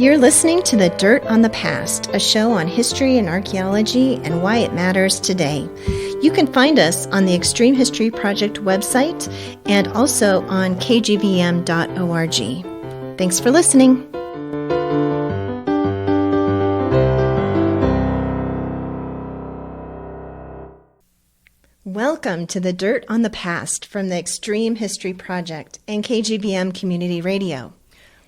You're listening to The Dirt on the Past, a show on history and archaeology and why it matters today. You can find us on the Extreme History Project website and also on kgbm.org. Thanks for listening. Welcome to The Dirt on the Past from the Extreme History Project and KGBM Community Radio.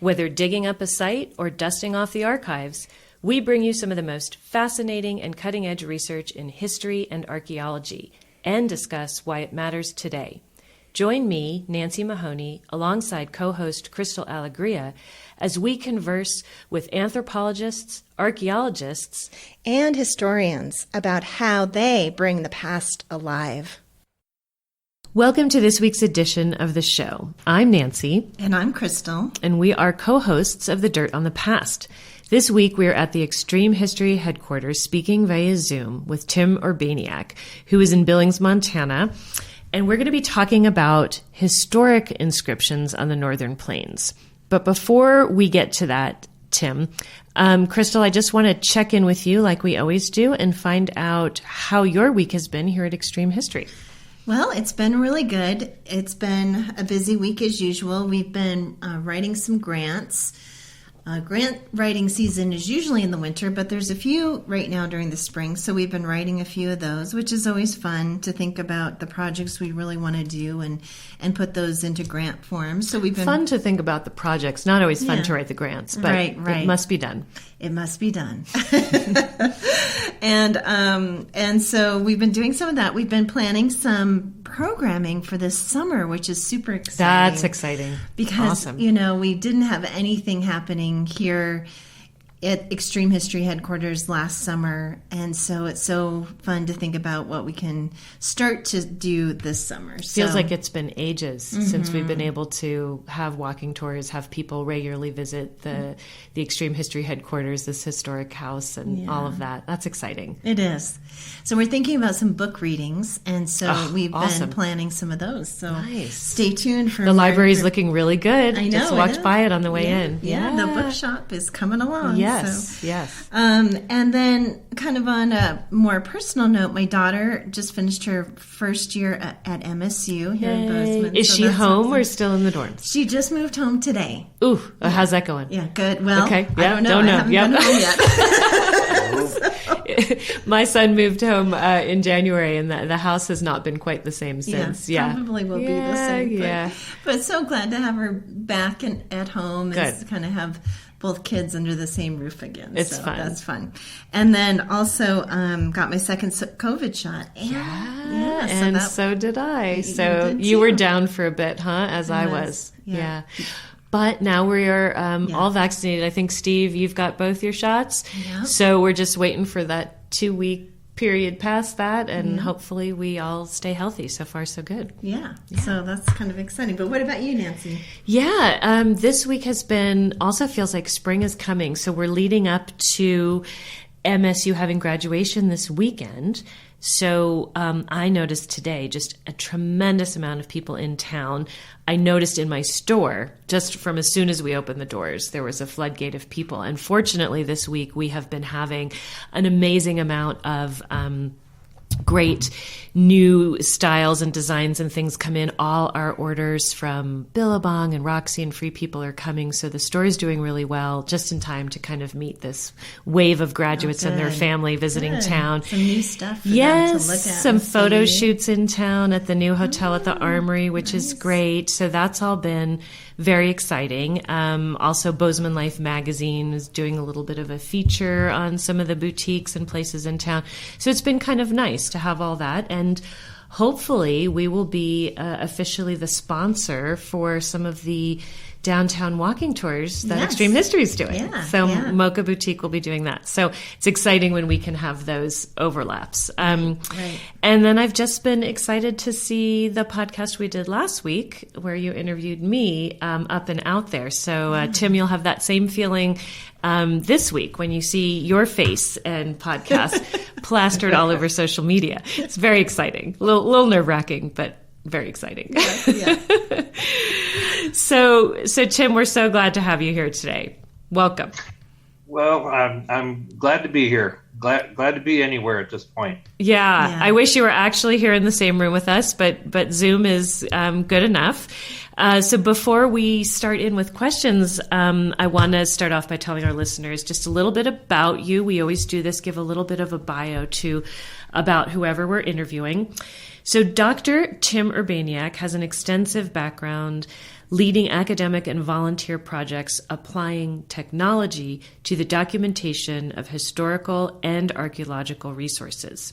Whether digging up a site or dusting off the archives, we bring you some of the most fascinating and cutting-edge research in history and archaeology and discuss why it matters today. Join me, Nancy Mahoney, alongside co-host Crystal Alegria, as we converse with anthropologists, archaeologists, and historians about how they bring the past alive. Welcome to this week's edition of the show. I'm Nancy. And I'm Crystal. And we are co-hosts of The Dirt on the Past. This week we are at the Extreme History headquarters speaking via Zoom with Tim Urbaniak, who is in Billings, Montana. And we're going to be talking about historic inscriptions on the Northern Plains. But before we get to that, Tim, Crystal, I just want to check in with you like we always do and find out how your week has been here at Extreme History. Well, it's been really good. It's been a busy week as usual. We've been writing some grants. Grant writing season is usually in the winter, but there's a few right now during the spring. So we've been writing a few of those, which is always fun to think about the projects we really want to do and put those into grant form. So we've been fun to think about the projects, not always fun to write the grants, but right. It must be done. It must be done. And so we've been doing some of that. We've been planning some programming for this summer, which is super exciting. That's exciting. Because, awesome. We didn't have anything happening here at Extreme History headquarters last summer. And so it's so fun to think about what we can start to do this summer. Feels like it's been ages since we've been able to have walking tours, have people regularly visit the Extreme History headquarters, this historic house, and all of that. That's exciting. It is. So we're thinking about some book readings, and so we've been planning some of those. So nice. Stay tuned for the library's looking really good. I know. Just walked by it on the way in. Yeah, the bookshop is coming along. Yes. So. Yes. And then kind of on a more personal note, my daughter just finished her first year at MSU here in Bozeman. Is she home or still in the dorms? She just moved home today. Ooh, how's that going? Yeah, good. Well, okay. I don't know. I haven't been home yet. My son moved home in January, and the house has not been quite the same since. Probably will be the same. But, but so glad to have her back at home and kind of have both kids under the same roof again. It's fun. That's fun. And then also got my second COVID shot. And so did I. So you were down for a bit, huh? As I was. Yeah. But now we are all vaccinated. I think, Steve, you've got both your shots. Yeah. So we're just waiting for that 2-week period past that, and hopefully we all stay healthy. So far, so good. Yeah. So that's kind of exciting. But what about you, Nancy? Yeah. This week also feels like spring is coming. So we're leading up to MSU having graduation this weekend. So I noticed today just a tremendous amount of people in town. I noticed in my store, just from as soon as we opened the doors, there was a floodgate of people. And fortunately, this week we have been having an amazing amount of great new styles and designs and things come in. All our orders from Billabong and Roxy and Free People are coming. So the store is doing really well, just in time to kind of meet this wave of graduates and their family visiting town. Some new stuff for them to look at. Some photo shoots in town at the new hotel at the Armory, which is great. So that's all been very exciting. Also, Bozeman Life magazine is doing a little bit of a feature on some of the boutiques and places in town. So it's been kind of nice to have all that. And hopefully we will be officially the sponsor for some of the downtown walking tours that Extreme History is doing. Mocha Boutique will be doing that. So it's exciting when we can have those overlaps. And then I've just been excited to see the podcast we did last week where you interviewed me up and out there. So Tim, you'll have that same feeling this week when you see your face and podcast plastered all over social media. It's very exciting. A little nerve-wracking, but very exciting. So Tim, we're so glad to have you here today. Welcome. Well, I'm glad to be here. Glad to be anywhere at this point. Yeah, I wish you were actually here in the same room with us, but Zoom is good enough. So before we start in with questions, I want to start off by telling our listeners just a little bit about you. We always do this, give a little bit of a bio about whoever we're interviewing. So Dr. Tim Urbaniak has an extensive background leading academic and volunteer projects applying technology to the documentation of historical and archaeological resources.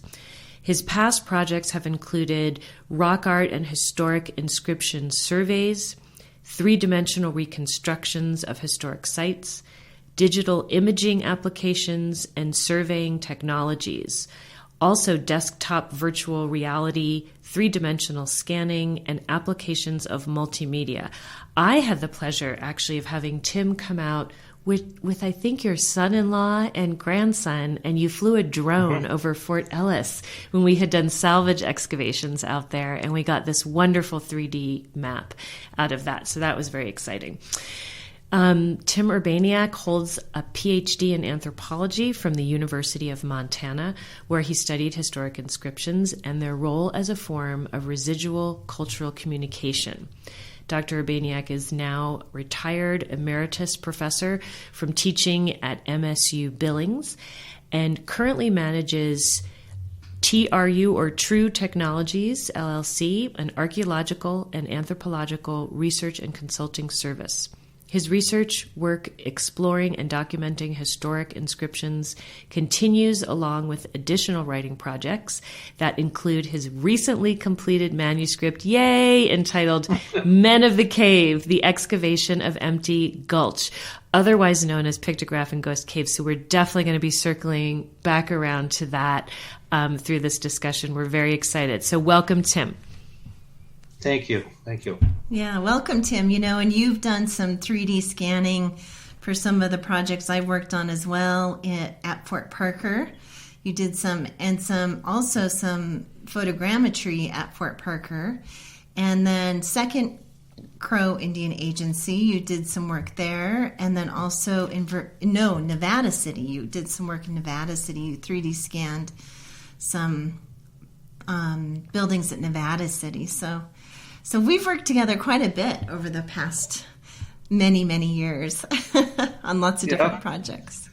His past projects have included rock art and historic inscription surveys, three-dimensional reconstructions of historic sites, digital imaging applications, and surveying technologies. Also, desktop virtual reality, three-dimensional scanning, and applications of multimedia. I had the pleasure, actually, of having Tim come out with I think, your son-in-law and grandson, and you flew a drone over Fort Ellis when we had done salvage excavations out there, and we got this wonderful 3D map out of that. So that was very exciting. Tim Urbaniak holds a PhD in anthropology from the University of Montana, where he studied historic inscriptions and their role as a form of residual cultural communication. Dr. Urbaniak is now retired emeritus professor from teaching at MSU-Billings and currently manages TRU, or True Technologies, LLC, an archaeological and anthropological research and consulting service. His research work exploring and documenting historic inscriptions continues along with additional writing projects that include his recently completed manuscript, entitled Men of the Cave, The Excavation of Empty Gulch, otherwise known as Pictograph and Ghost Cave. So we're definitely going to be circling back around to that through this discussion. We're very excited. So welcome, Tim. Thank you. Yeah, welcome, Tim. And you've done some 3D scanning for some of the projects I worked on as well at Fort Parker. You did some photogrammetry at Fort Parker. And then Second Crow Indian Agency, you did some work there. And then also Nevada City. You did some work in Nevada City. You 3D scanned some buildings at Nevada City. So we've worked together quite a bit over the past many, many years on lots of different projects.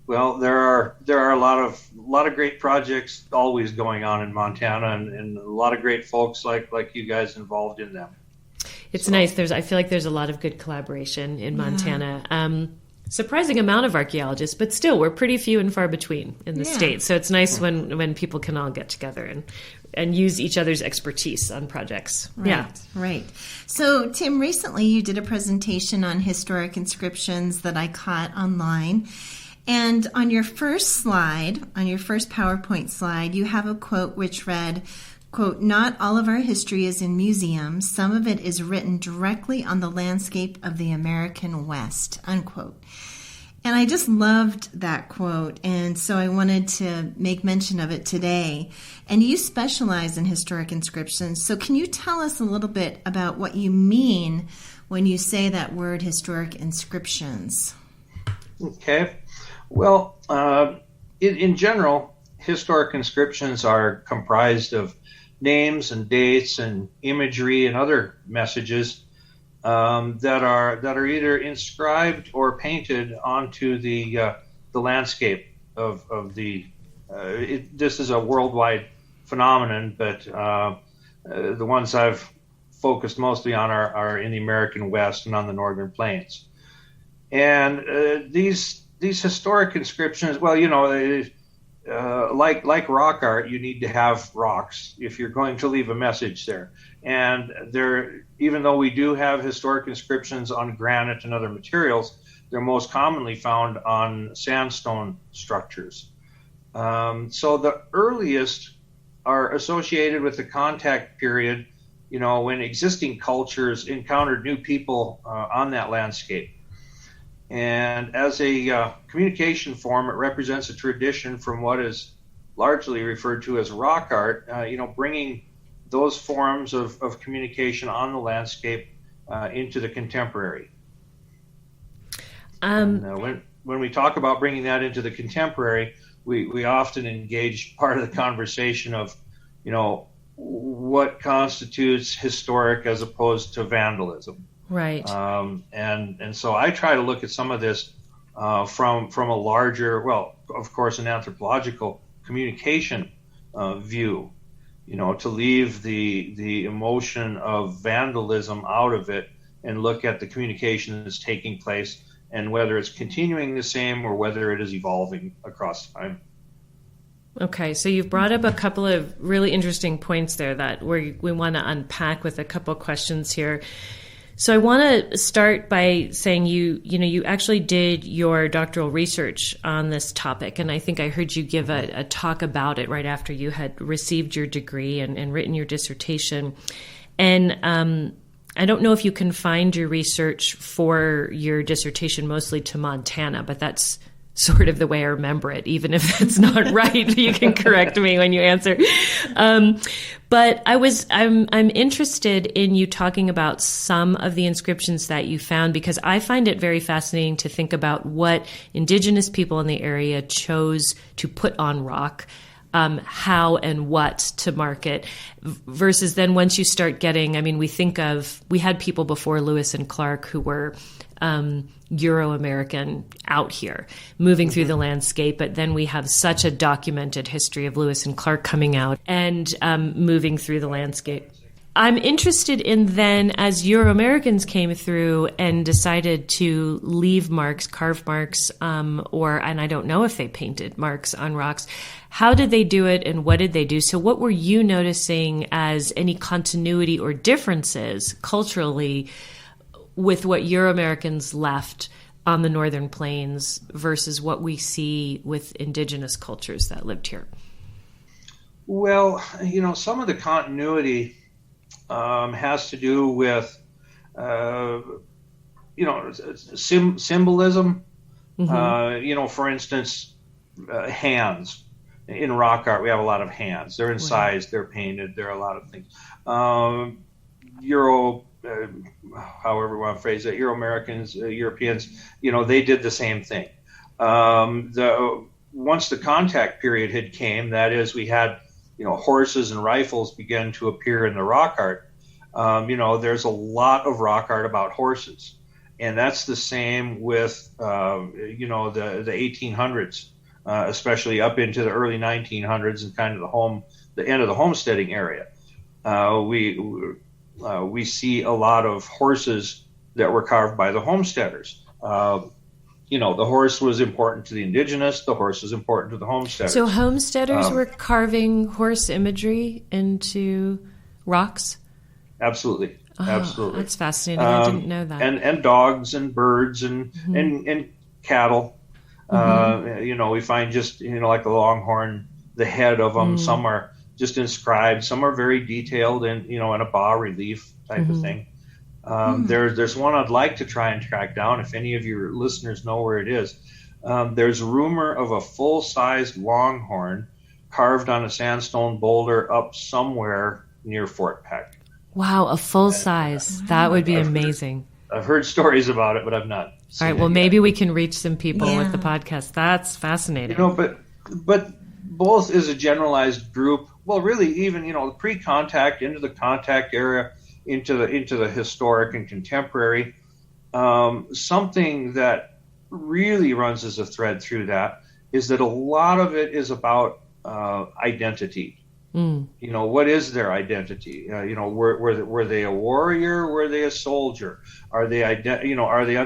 Well, there are a lot of great projects always going on in Montana, and a lot of great folks like you guys involved in them. It's nice. I feel like there's a lot of good collaboration in Montana. Surprising amount of archaeologists, but still, we're pretty few and far between in the state. So it's nice when people can all get together and use each other's expertise on projects. Right. So, Tim, recently you did a presentation on historic inscriptions that I caught online. And on your first PowerPoint slide, you have a quote which read, quote, "Not all of our history is in museums. Some of it is written directly on the landscape of the American West," unquote. And I just loved that quote, and so I wanted to make mention of it today. And you specialize in historic inscriptions, so can you tell us a little bit about what you mean when you say that word, historic inscriptions? Okay. Well, in general, historic inscriptions are comprised of names and dates and imagery and other messages that are either inscribed or painted onto the landscape of the. This is a worldwide phenomenon, but the ones I've focused mostly on are in the American West and on the Northern Plains. And these historic inscriptions, well, like rock art, you need to have rocks if you're going to leave a message there. And even though we do have historic inscriptions on granite and other materials, they're most commonly found on sandstone structures. So the earliest are associated with the contact period, when existing cultures encountered new people on that landscape. And as a communication form, it represents a tradition from what is largely referred to as rock art, bringing those forms of communication on the landscape into the contemporary. when we talk about bringing that into the contemporary, we often engage part of the conversation of, what constitutes historic as opposed to vandalism. Right. And so I try to look at some of this from a larger, well, of course, an anthropological communication view, to leave the emotion of vandalism out of it and look at the communication that's taking place and whether it's continuing the same or whether it is evolving across time. Okay, so you've brought up a couple of really interesting points there that we want to unpack with a couple of questions here. So I want to start by saying you actually did your doctoral research on this topic, and I think I heard you give a talk about it right after you had received your degree and written your dissertation. And I don't know if you can find your research for your dissertation mostly to Montana, but that's sort of the way I remember it. Even if that's not right, you can correct me when you answer. But I'm interested in you talking about some of the inscriptions that you found, because I find it very fascinating to think about what indigenous people in the area chose to put on rock, how and what to mark it, versus then once you start getting, we had people before Lewis and Clark who were Euro-American out here, moving through the landscape, but then we have such a documented history of Lewis and Clark coming out and moving through the landscape. I'm interested in then, as Euro-Americans came through and decided to leave marks, carve marks, and I don't know if they painted marks on rocks, how did they do it and what did they do? So what were you noticing as any continuity or differences culturally with what Euro-Americans left on the Northern Plains versus what we see with indigenous cultures that lived here? Well, some of the continuity has to do with, symbolism. For instance, hands. In rock art, we have a lot of hands. They're incised, they're painted, there are a lot of things. However we want to phrase it, Euro-Americans, Europeans, they did the same thing. Once the contact period had came, that is, we had, horses and rifles began to appear in the rock art. There's a lot of rock art about horses, and that's the same with, the 1800s, especially up into the early 1900s and kind of the end of the homesteading area. We see a lot of horses that were carved by the homesteaders. The horse was important to the indigenous. The horse was important to the homesteaders. So homesteaders were carving horse imagery into rocks? Absolutely. Absolutely. That's fascinating. I didn't know that. And dogs and birds and cattle. We find just, like the longhorn, the head of them, some are just inscribed, some are very detailed and, in a bas relief type of thing. There's one I'd like to try and track down if any of your listeners know where it is. There's rumor of a full-sized longhorn carved on a sandstone boulder up somewhere near Fort Peck. Wow, a full size. That would be amazing. I've heard stories about it, but I've not seen All right, well, maybe we can reach some people with the podcast. That's fascinating. But both is a generalized group. Well, really, even, the pre-contact into the contact era, into the historic and contemporary, something that really runs as a thread through that is that a lot of it is about identity. What is their identity? Were they a warrior? Were they a soldier? Are they on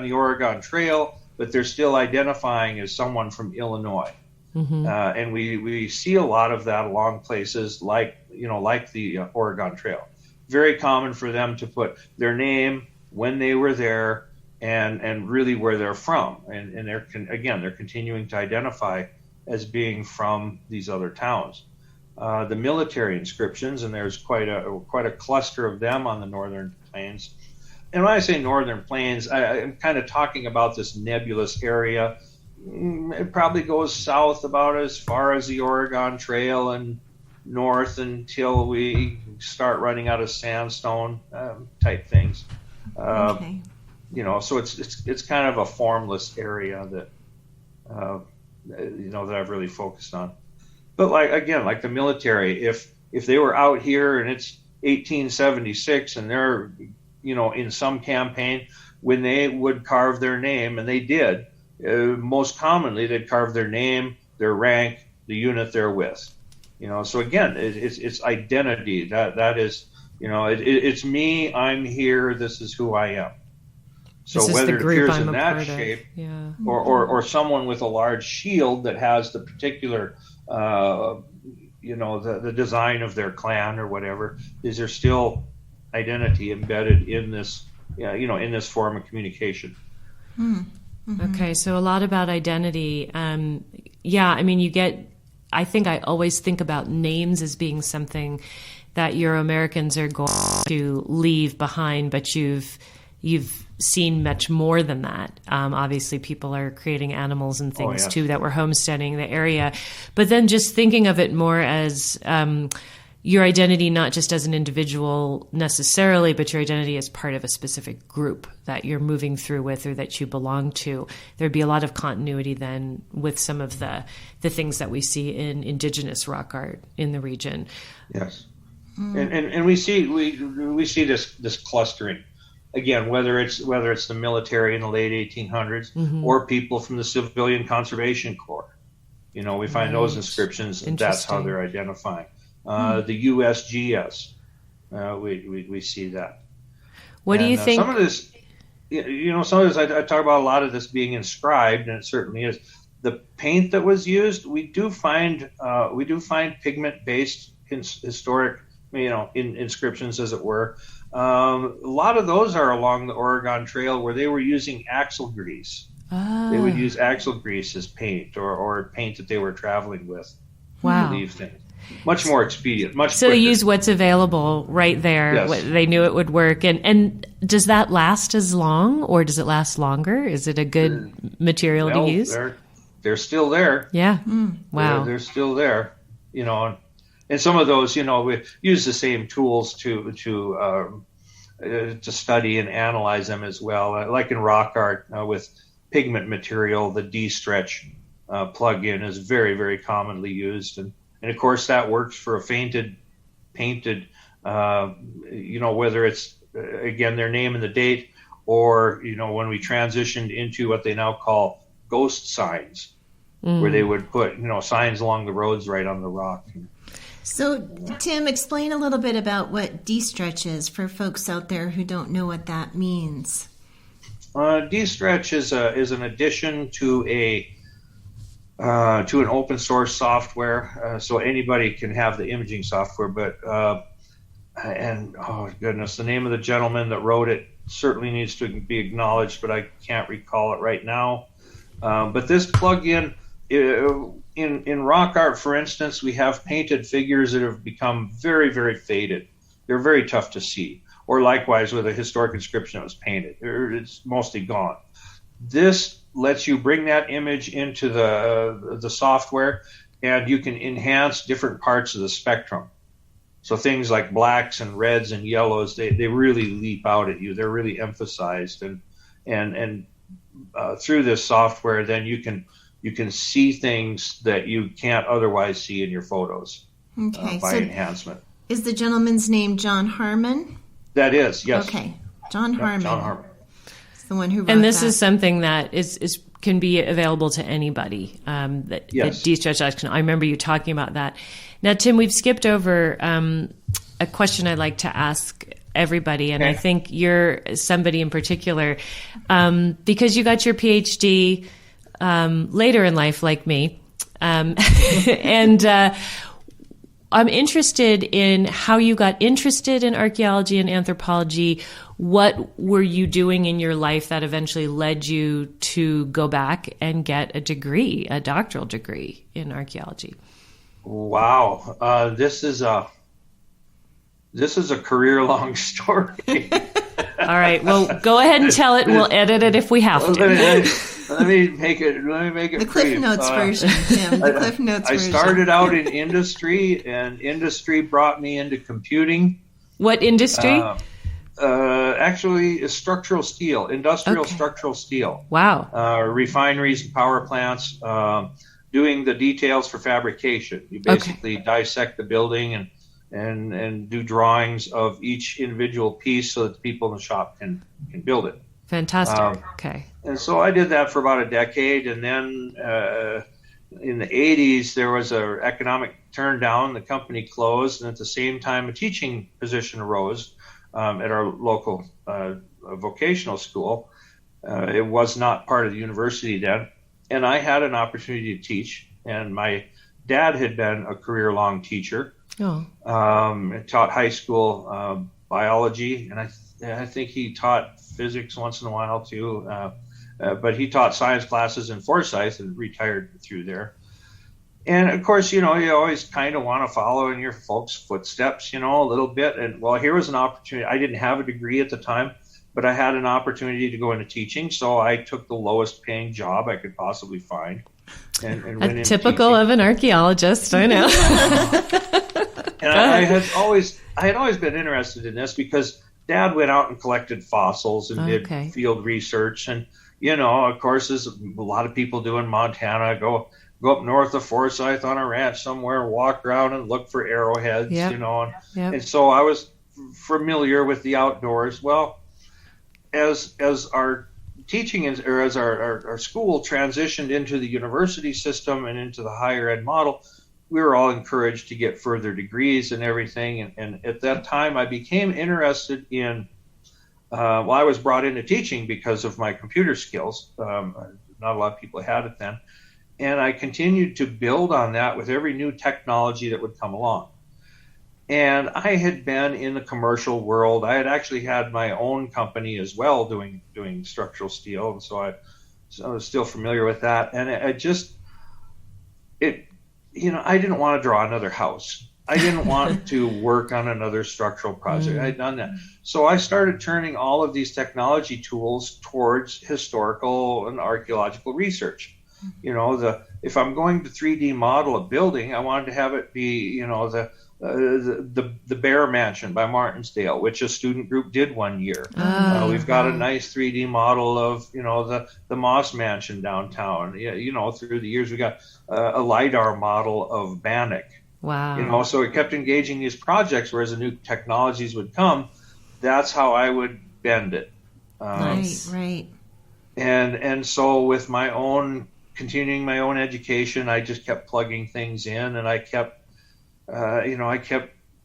the Oregon Trail, but they're still identifying as someone from Illinois? And we see a lot of that along places like the Oregon Trail. Very common for them to put their name, when they were there, and really where they're from. And they're continuing to identify as being from these other towns. The military inscriptions, and there's quite a cluster of them on the Northern Plains. And when I say Northern Plains, I'm kind of talking about this nebulous area. It probably goes south about as far as the Oregon Trail and north until we start running out of sandstone type things. So it's kind of a formless area that I've really focused on. But like the military, if they were out here and it's 1876 and they're, in some campaign, when they would carve their name, and they did, most commonly they'd carve their name, their rank, the unit they're with. So again, it's identity. That is, it's me. I'm here. This is who I am. So whether it appears in that shape, or someone with a large shield that has the particular, the design of their clan or whatever, is there still identity embedded in this, in this form of communication? Mm-hmm. Okay, so a lot about identity. I think I always think about names as being something that Euro-Americans are going to leave behind, but you've seen much more than that. Obviously, people are creating animals and things too that were homesteading the area. But then just thinking of it more as your identity, not just as an individual necessarily, but your identity as part of a specific group that you're moving through with or that you belong to. There'd be a lot of continuity then with some of the things that we see in indigenous rock art in the region. Yes. And we see this clustering. Again, whether it's the military in the late 1800s or people from the Civilian Conservation Corps, we find those inscriptions, and that's how they're identifying. The USGS, we see that. What do you think? Some of this, I talk about a lot of this being inscribed, and it certainly is. The paint that was used, we do find pigment-based historic, inscriptions, as it were. A lot of those are along the Oregon Trail where they were using axle grease. They would use axle grease as paint or paint that they were traveling with. Wow. To leave things. Much more expedient, much so quicker. They use what's available right there. Yes. They knew it would work. And does that last as long, or does it last longer? Is it a good material to use? They're still there. Yeah. Wow. They're still there. And some of those, we use the same tools to study and analyze them as well. Like in rock art with pigment material, the DStretch plug-in is very, very commonly used. And of course, that works for a painted, whether it's, again, their name and the date, or, when we transitioned into what they now call ghost signs, where they would put, signs along the roads right on the rock. So, Tim, explain a little bit about what DStretch is for folks out there who don't know what that means. DStretch is an addition to an open source software, so anybody can have the imaging software. But the name of the gentleman that wrote it certainly needs to be acknowledged, but I can't recall it right now. But this plugin, in rock art, for instance, we have painted figures that have become very, very faded. They're very tough to see. Or likewise with a historic inscription that was painted, it's mostly gone. This lets you bring that image into the software, and you can enhance different parts of the spectrum. So things like blacks and reds and yellows, they really leap out at you. They're really emphasized, and through this software, then you can see things that you can't otherwise see in your photos by enhancement. Is the gentleman's name John Harmon? That is, yes. Okay, John Harmon. John Harmon. The one who wrote and this that. is something that is can be available to anybody. That DStretch. I remember you talking about that. Now, Tim, we've skipped over a question I'd like to ask everybody, and I think you're somebody in particular because you got your PhD later in life, like me, and I'm interested in how you got interested in archaeology and anthropology. What were you doing in your life that eventually led you to go back and get a degree, a doctoral degree in archaeology? Wow, this is a career-long story. All right, well, go ahead and tell it. We'll edit it if we have to. Let me make it. The Cliff Notes version, Tim. The Cliff Notes version. I started out in industry, and industry brought me into computing. What industry? Actually, is structural steel, industrial Okay. structural steel. Wow. Refineries and power plants, doing the details for fabrication. You basically dissect the building and do drawings of each individual piece so that the people in the shop can build it. Fantastic. Okay. And so I did that for about a decade, and then in the 80s there was an economic turn down. The company closed, and at the same time a teaching position arose at our local vocational school. It was not part of the university then, and I had an opportunity to teach. And my dad had been a career-long teacher. Taught high school biology, and I think he taught physics once in a while too. But he taught science classes in Forsyth and retired through there. And of course, you always kind of want to follow in your folks' footsteps, a little bit. And well, here was an opportunity. I didn't have a degree at the time, but I had an opportunity to go into teaching. So I took the lowest paying job I could possibly find. And went into typical teaching. of an archaeologist, I know. And I had always been interested in this because Dad went out and collected fossils and did field research. And, of course, there's a lot of people do in Montana, go up north of Forsyth on a ranch somewhere, walk around and look for arrowheads, And so I was familiar with the outdoors. Well, as our teaching or as our school transitioned into the university system and into the higher ed model, we were all encouraged to get further degrees and everything. And at that time, I became interested in, I was brought into teaching because of my computer skills. Not a lot of people had it then. And I continued to build on that with every new technology that would come along. And I had been in the commercial world. I had actually had my own company as well doing structural steel. And so I was still familiar with that. And I didn't want to draw another house. I didn't want to work on another structural project. I had done that. So I started turning all of these technology tools towards historical and archaeological research. If I'm going to 3D model a building, I wanted to have it be, the Bear Mansion by Martinsdale, which a student group did one year. We've got a nice 3D model of, the Moss Mansion downtown. Through the years we got a LiDAR model of Bannock. Wow. So we kept engaging these projects, whereas the new technologies would come. That's how I would bend it. Right. And so with continuing my own education, I just kept plugging things in, and I kept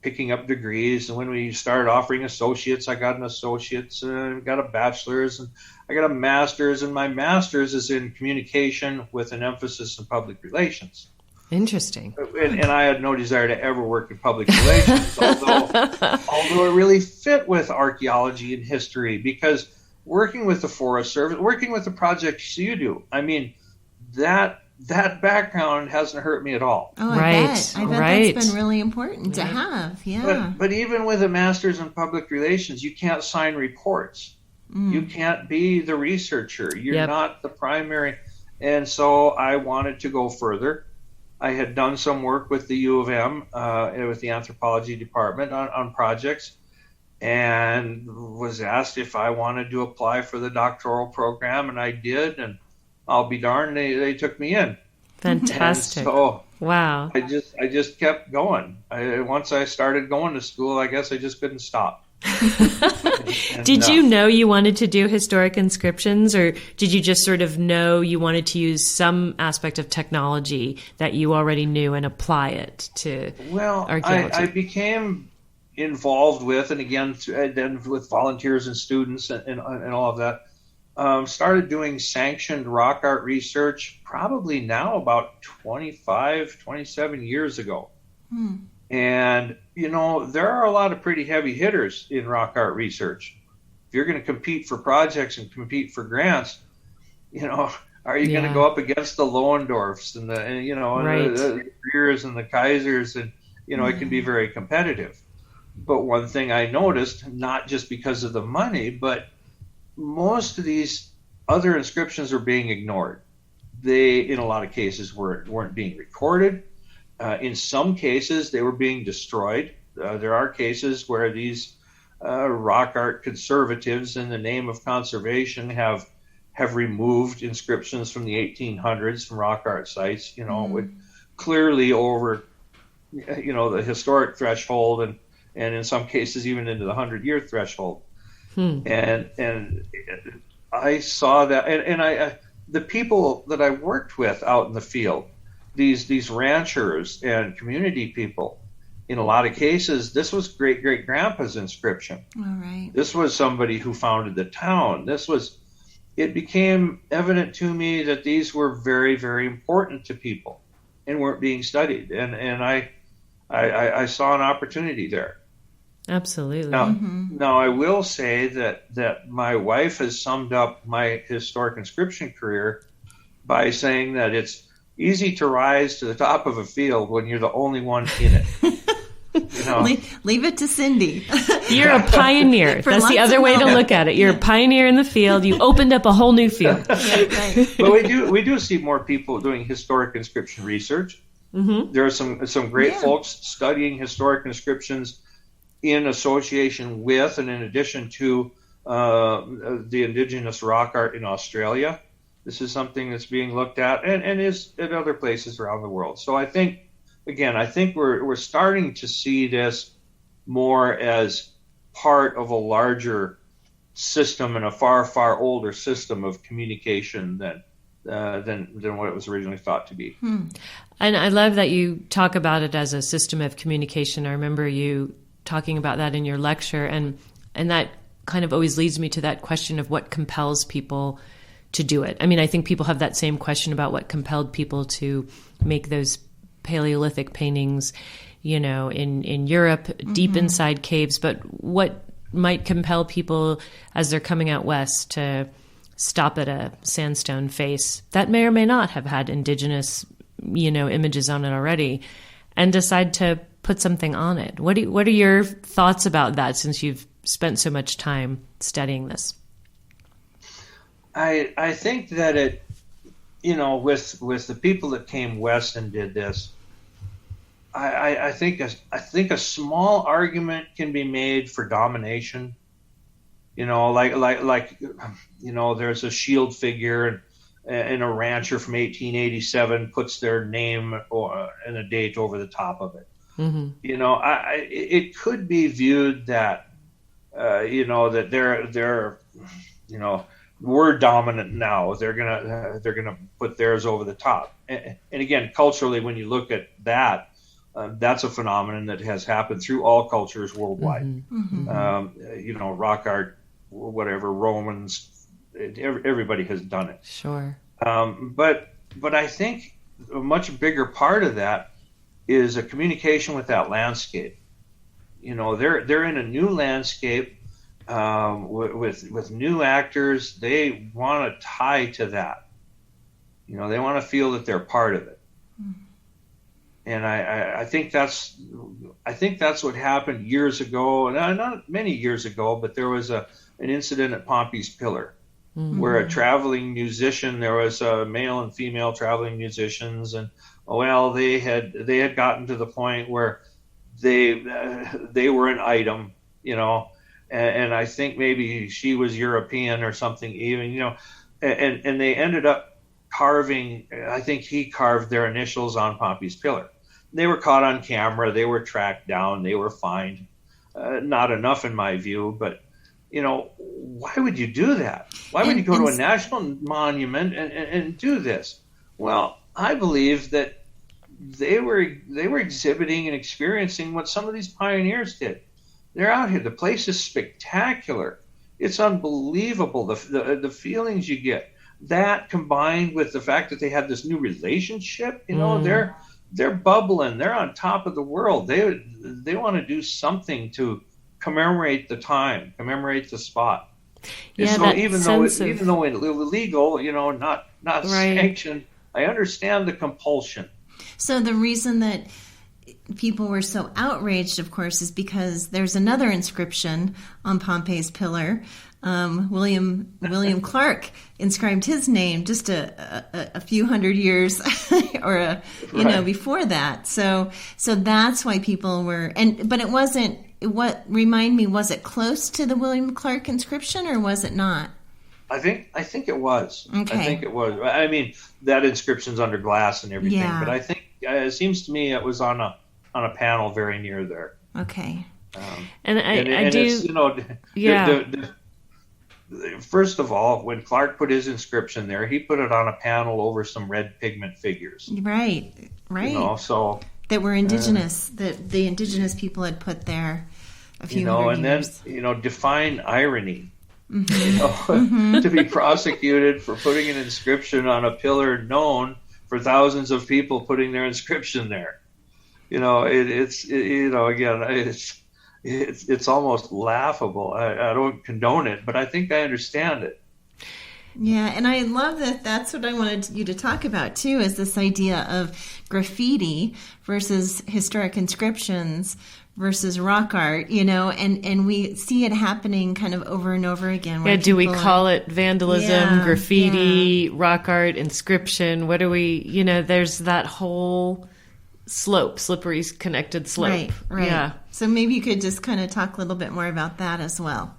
picking up degrees. And when we started offering associates, I got an associate's, and got a bachelor's, and I got a master's, and my master's is in communication with an emphasis in public relations. Interesting. And I had no desire to ever work in public relations, although it really fit with archaeology and history, because working with the Forest Service, working with the projects you do, that background hasn't hurt me at all. Oh, I bet that's been really important to have. Yeah. But even with a master's in public relations, you can't sign reports. You can't be the researcher. You're not the primary. And so I wanted to go further. I had done some work with the U of M, with the anthropology department on projects, and was asked if I wanted to apply for the doctoral program, and I did, and I'll be darned, they took me in. Fantastic. And so wow. I just kept going. Once I started going to school, I guess I just couldn't stop. Did you know you wanted to do historic inscriptions, or did you just sort of know you wanted to use some aspect of technology that you already knew and apply it to archaeology? I became involved with, and again, then with volunteers and students and all of that, started doing sanctioned rock art research probably now about 27 years ago. And, there are a lot of pretty heavy hitters in rock art research. If you're going to compete for projects and compete for grants, are you going to go up against the Lohendorfs and the Greers and the Kaisers? And, it can be very competitive. But one thing I noticed, not just because of the money, but most of these other inscriptions are being ignored. They, in a lot of cases, weren't being recorded. In some cases, they were being destroyed. There are cases where these rock art conservatives in the name of conservation have removed inscriptions from the 1800s from rock art sites, with clearly over, the historic threshold and in some cases even into the 100-year threshold. And I saw that, and I the people that I worked with out in the field, these ranchers and community people, in a lot of cases, this was great-great-grandpa's inscription. All right. This was somebody who founded the town. It became evident to me that these were very, very important to people and weren't being studied. And I saw an opportunity there. Absolutely. Now I will say that my wife has summed up my historic inscription career by saying that it's easy to rise to the top of a field when you're the only one in it. Leave it to Cindy. You're a pioneer. That's the other way to look at it. You're a pioneer in the field. You opened up a whole new field. Right. But we do see more people doing historic inscription research. There are some great folks studying historic inscriptions in association with and in addition to the indigenous rock art in Australia. This is something that's being looked at and is at other places around the world. So I think we're starting to see this more as part of a larger system and a far, far older system of communication than what it was originally thought to be. And I love that you talk about it as a system of communication. I remember you talking about that in your lecture, and that kind of always leads me to that question of what compels people to do it. I mean, I think people have that same question about what compelled people to make those Paleolithic paintings, in Europe, deep inside caves, but what might compel people as they're coming out west to stop at a sandstone face that may or may not have had indigenous, images on it already, and decide to put something on it. What are your thoughts about that, since you've spent so much time studying this? I think that it, with the people that came west and did this, I think a small argument can be made for domination. There's a shield figure and a rancher from 1887 puts their name and a date over the top of it. It could be viewed that that they're we're dominant now. They're gonna put theirs over the top. And again, culturally, when you look at that, that's a phenomenon that has happened through all cultures worldwide. Rock art, whatever, Romans, everybody has done it. Sure. But I think a much bigger part of that is a communication with that landscape. They're in a new landscape with new actors. They want to tie to that. They want to feel that they're part of it. And I think that's what happened years ago, and not many years ago, but there was an incident at Pompey's Pillar where a traveling musician, there was a male and female traveling musicians, and they had gotten to the point where they were an item, and I think maybe she was European or something even, and they ended up carving, I think he carved their initials on Pompey's Pillar. They were caught on camera, they were tracked down, they were fined. Not enough in my view, but why would you do that? Why would you go to a national monument and do this? Well, I believe that they were exhibiting and experiencing what some of these pioneers did. They're out here. The place is spectacular. It's unbelievable, the feelings you get. That combined with the fact that they had this new relationship, they're bubbling. They're on top of the world. They want to do something to commemorate the time, commemorate the spot. Yeah, so even though illegal, not right. Sanctioned, I understand the compulsion. So the reason that people were so outraged, of course, is because there's another inscription on Pompey's Pillar. William Clark inscribed his name just a few hundred years or before that. So that's why people were, but it wasn't remind me, was it close to the William Clark inscription or was it not? I think it was. Okay. I think it was. I mean, that inscription's under glass and everything, Yeah. but I think it seems to me it was on a panel very near there. Okay. I do. It's, first of all, when Clark put his inscription there, he put it on a panel over some red pigment figures. Right. So that were indigenous, that the indigenous people had put there a few hundred years. Then, define irony. Mm-hmm. To be prosecuted for putting an inscription on a pillar known for thousands of people putting their inscription there. It's almost laughable. I don't condone it, but I think I understand it. Yeah, and I love that. That's what I wanted you to talk about too, is this idea of graffiti versus historic inscriptions versus rock art, and we see it happening kind of over and over again. Yeah, do we call it vandalism, graffiti, rock art, inscription? What do we, there's that whole slippery connected slope. Right. Yeah. So maybe you could just kind of talk a little bit more about that as well.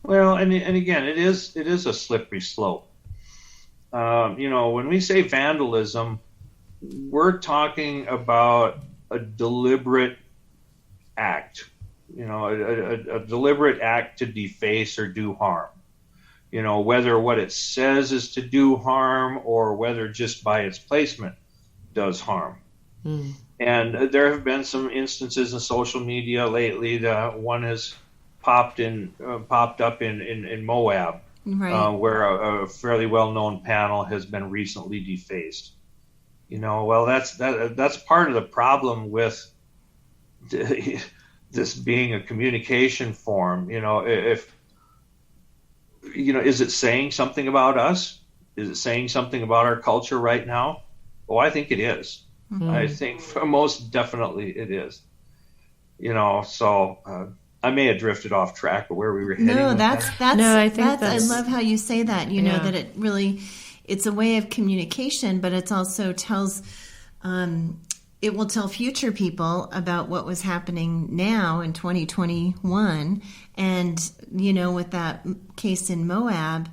Well, and again, it is a slippery slope. When we say vandalism, we're talking about a deliberate act, a deliberate act to deface or do harm. Whether what it says is to do harm or whether just by its placement does harm. Mm. And there have been some instances in social media lately. One has popped up in Moab, right. Where a fairly well-known panel has been recently defaced. Well, that's part of the problem with this being a communication form. If is it saying something about us? Is it saying something about our culture right now? Oh, I think it is. Mm-hmm. I think most definitely it is. So I may have drifted off track of where we were heading. No, I love how you say that. That it really, it's a way of communication, but it's also tells. It will tell future people about what was happening now in 2021. And, with that case in Moab,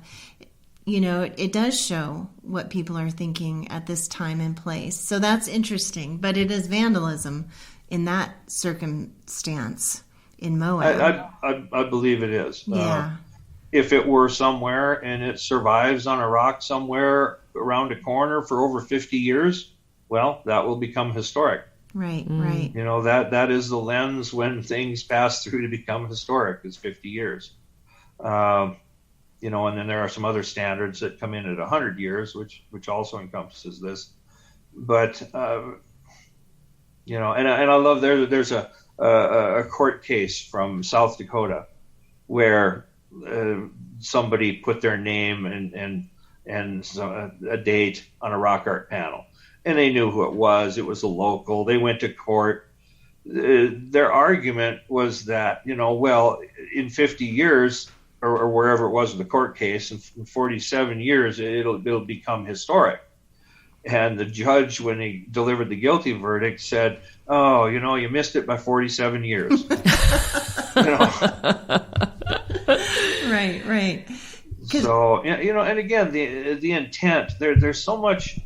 it does show what people are thinking at this time and place. So that's interesting. But it is vandalism in that circumstance in Moab. I believe it is. Yeah. If it were somewhere and it survives on a rock somewhere around a corner for over 50 years, well, that will become historic. Right, right. That is the lens when things pass through to become historic, is 50 years. And then there are some other standards that come in at 100 years, which also encompasses this. But, and I love there's a court case from South Dakota where somebody put their name and a date on a rock art panel. And they knew who it was. It was a local. They went to court. Their argument was that, in 50 years or wherever it was in the court case, in 47 years, it'll become historic. And the judge, when he delivered the guilty verdict, said, "Oh, you missed it by 47 years." Right. So, and again, the intent, there's so much.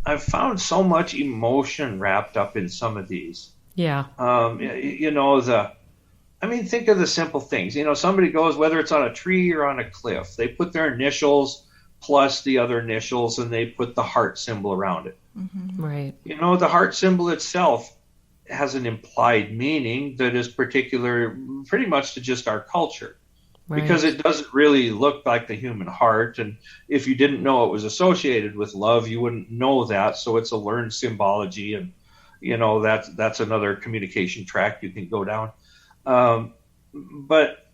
I've found so much emotion wrapped up in some of these. Yeah. Think of the simple things. Somebody goes, whether it's on a tree or on a cliff, they put their initials plus the other initials and they put the heart symbol around it. Mm-hmm. Right. The heart symbol itself has an implied meaning that is particular pretty much to just our culture. Right. Because it doesn't really look like the human heart. And if you didn't know it was associated with love, you wouldn't know that. So it's a learned symbology. And, that's another communication track you can go down. But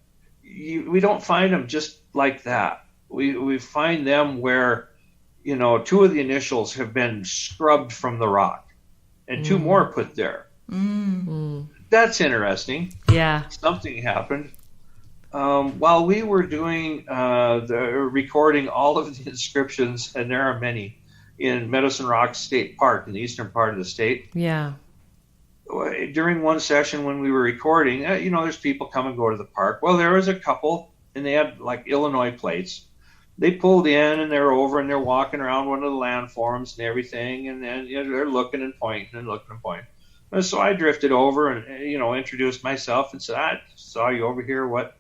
we don't find them just like that. We find them where, two of the initials have been scrubbed from the rock and two more put there. Mm. That's interesting. Yeah. Something happened. While we were doing recording all of the inscriptions, and there are many, in Medicine Rock State Park in the eastern part of the state. Yeah. during one session when we were recording, there's people come and go to the park. Well, there was a couple, and they had like Illinois plates. They pulled in, and they're over, and they're walking around one of the landforms and everything, and then they're looking and pointing and looking and pointing. And so I drifted over and introduced myself and said, "I saw you over here. What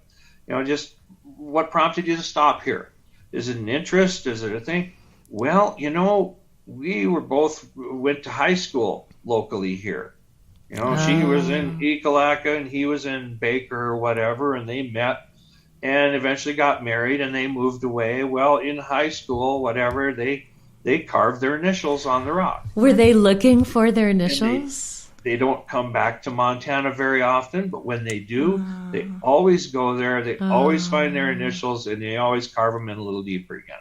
prompted you to stop here? Is it an interest? Is it a thing?" "Well, we went to high school locally here. She was in Ekalaka and he was in Baker or whatever, and they met and eventually got married and they moved away. Well, in high school, whatever, they carved their initials on the rock." Were they looking for their initials? They don't come back to Montana very often, but when they do, they always go there. They always find their initials, and they always carve them in a little deeper again.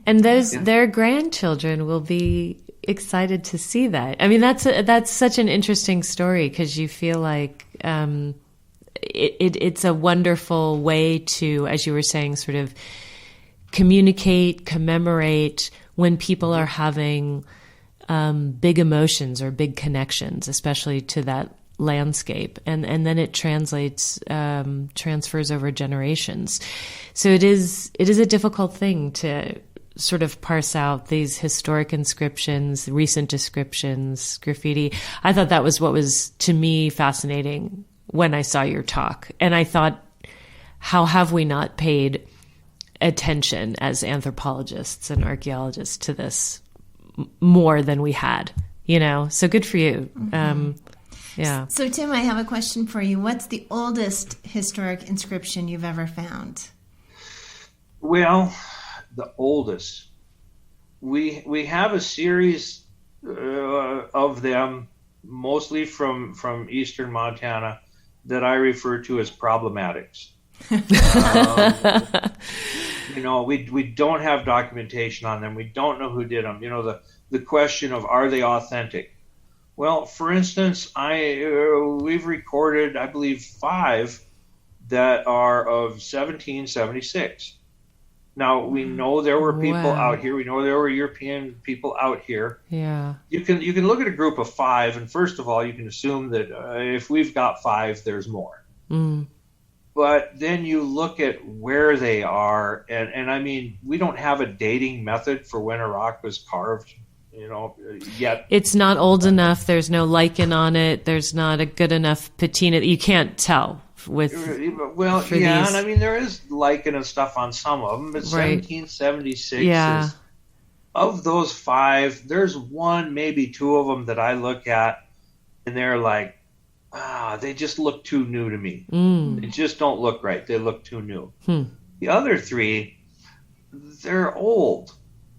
And their grandchildren will be excited to see that. I mean, that's such an interesting story, because you feel like it's a wonderful way to, as you were saying, sort of communicate, commemorate when people are having big emotions or big connections, especially to that landscape, and then it transfers over generations. So it is a difficult thing to sort of parse out these historic inscriptions, recent descriptions, graffiti. I thought that was what was, to me, fascinating when I saw your talk. And I thought, how have we not paid attention as anthropologists and archaeologists to this more than we had, So good for you. Mm-hmm. Yeah. So, Tim, I have a question for you. What's the oldest historic inscription you've ever found? Well, the oldest. We have a series of them, mostly from eastern Montana, that I refer to as problematics. We don't have documentation on them. We don't know who did them. The question of, are they authentic? Well, for instance, we've recorded, I believe, 5 that are of 1776. Now, we know there were people out here. We know there were European people out here. Yeah. You can look at a group of 5, and first of all, you can assume that if we've got 5, there's more. Mm. But then you look at where they are, and I mean, we don't have a dating method for when a rock was carved, yet. It's not old enough. There's no lichen on it. There's not a good enough patina. You can't tell with. Well, yeah, these. And I mean, there is lichen and stuff on some of them, but Right. 1776 Yeah. is, of those 5, there's 1, maybe 2 of them that I look at, and they're like, they just look too new to me. They just don't look right. They look too new. The other 3, they're old,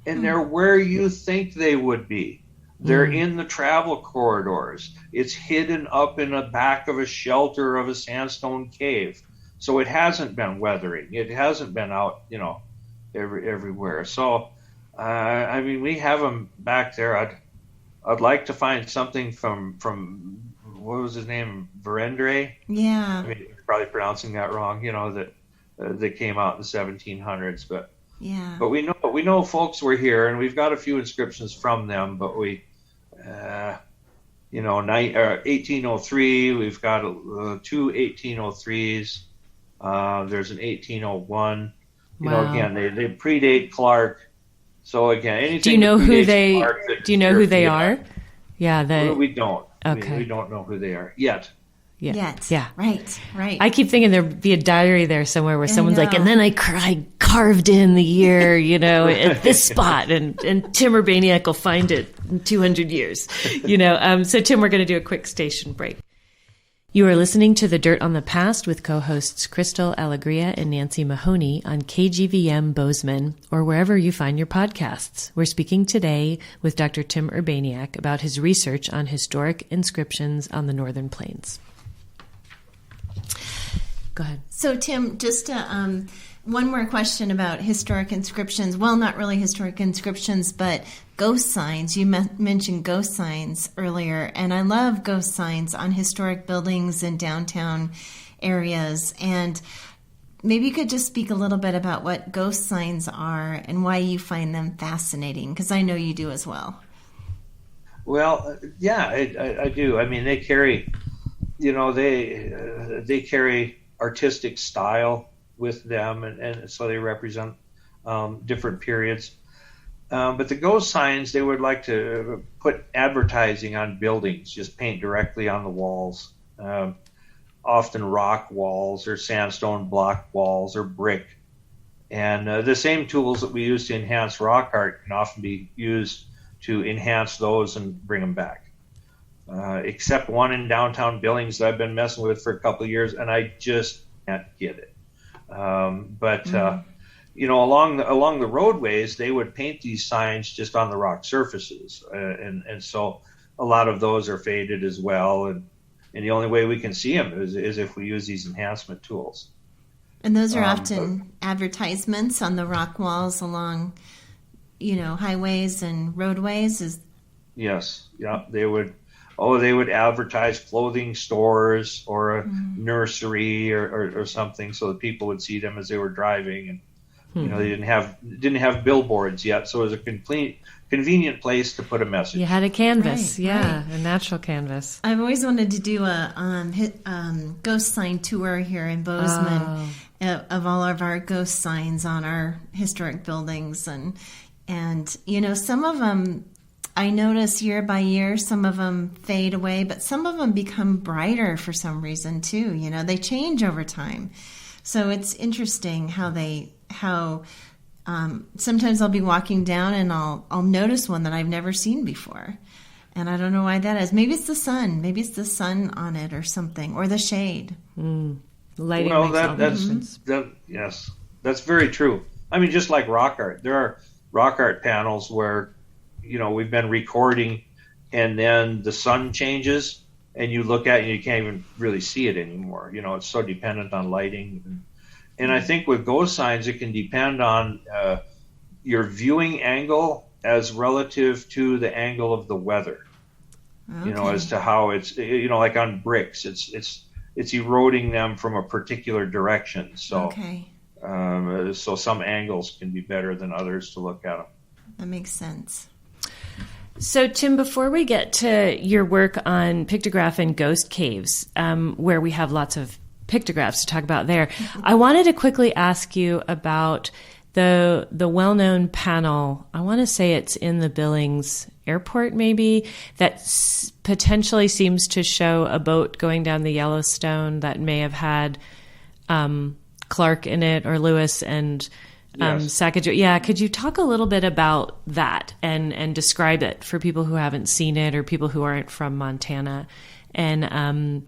and they're where you think they would be. They're in the travel corridors. It's hidden up in the back of a shelter of a sandstone cave. So it hasn't been weathering. It hasn't been out, everywhere. So, I mean, we have them back there. I'd like to find something from what was his name? Verendre? Yeah. I mean, you're probably pronouncing that wrong, that came out in the 1700s. But Yeah. we know folks were here, and we've got a few inscriptions from them. But 1803, we've got 2 1803s. There's an 1801. Wow. Again, they predate Clark. So again, anything. Do you know who they? Clark, Do you know who they are? Yeah. We don't. Okay. We don't know who they are yet. Yet. Yeah. Right. I keep thinking there'd be a diary there somewhere where someone's like, know. and then I carved in the year, at this spot, and Tim Urbaniak will find it in 200 years, So, Tim, we're going to do a quick station break. You are listening to The Dirt on the Past with co-hosts Crystal Alegria and Nancy Mahoney on KGVM Bozeman, or wherever you find your podcasts. We're speaking today with Dr. Tim Urbaniak about his research on historic inscriptions on the Northern Plains. Go ahead. So, Tim, just one more question about historic inscriptions. Well, not really historic inscriptions, but ghost signs. You mentioned ghost signs earlier, and I love ghost signs on historic buildings in downtown areas. And maybe you could just speak a little bit about what ghost signs are and why you find them fascinating, because I know you do as well. Well, yeah, I do. I mean, they carry, they carry artistic style with them, and so they represent different periods. But the ghost signs, they would like to put advertising on buildings, just paint directly on the walls, often rock walls or sandstone block walls or brick. And the same tools that we use to enhance rock art can often be used to enhance those and bring them back. Except one in downtown Billings that I've been messing with for a couple of years, and I just can't get it. Along the roadways, they would paint these signs just on the rock surfaces, and so a lot of those are faded as well. And the only way we can see them is if we use these enhancement tools. And those are often advertisements on the rock walls along, highways and roadways. Yes, yeah, they would advertise clothing stores or a nursery or something, so that people would see them as they were driving. And they didn't have billboards yet, so it was a convenient place to put a message. You had a canvas, right. A natural canvas. I've always wanted to do a ghost sign tour here in Bozeman of all of our ghost signs on our historic buildings, and some of them, I notice year by year, some of them fade away, but some of them become brighter for some reason too. They change over time. So it's interesting how sometimes I'll be walking down and I'll notice one that I've never seen before. And I don't know why that is. Maybe it's the sun. Maybe it's the sun on it or something, or the shade. Lighting makes all the difference. Yes, that's very true. I mean, just like rock art, there are rock art panels where we've been recording, and then the sun changes, and you look at it and you can't even really see it anymore. It's so dependent on lighting. And I think with ghost signs, it can depend on your viewing angle as relative to the angle of the weather. Okay. As to how it's, like on bricks, it's eroding them from a particular direction. So, so some angles can be better than others to look at them. That makes sense. So, Tim, before we get to your work on pictograph and ghost caves, where we have lots of pictographs to talk about there, I wanted to quickly ask you about the well-known panel. I want to say it's in the Billings airport, maybe, that potentially seems to show a boat going down the Yellowstone that may have had Clark in it, or Lewis and Sacagawea. Yeah, could you talk a little bit about that and describe it for people who haven't seen it or people who aren't from Montana, and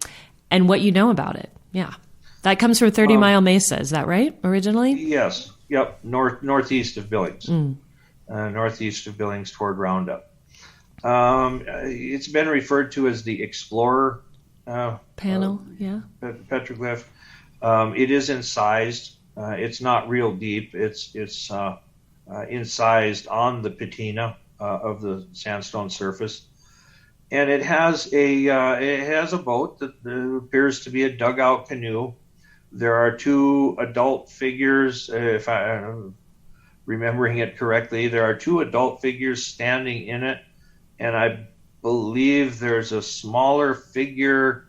what you know about it? Yeah, that comes from 30 Mile Mesa. Is that right? Originally? Yes. Yep. Northeast of Billings. Northeast of Billings toward Roundup. It's been referred to as the Explorer panel. Petroglyph. It is incised. It's not real deep. It's incised on the patina of the sandstone surface, and it has a boat that appears to be a dugout canoe. There are two adult figures, if I'm remembering it correctly. There are two adult figures standing in it, and I believe there's a smaller figure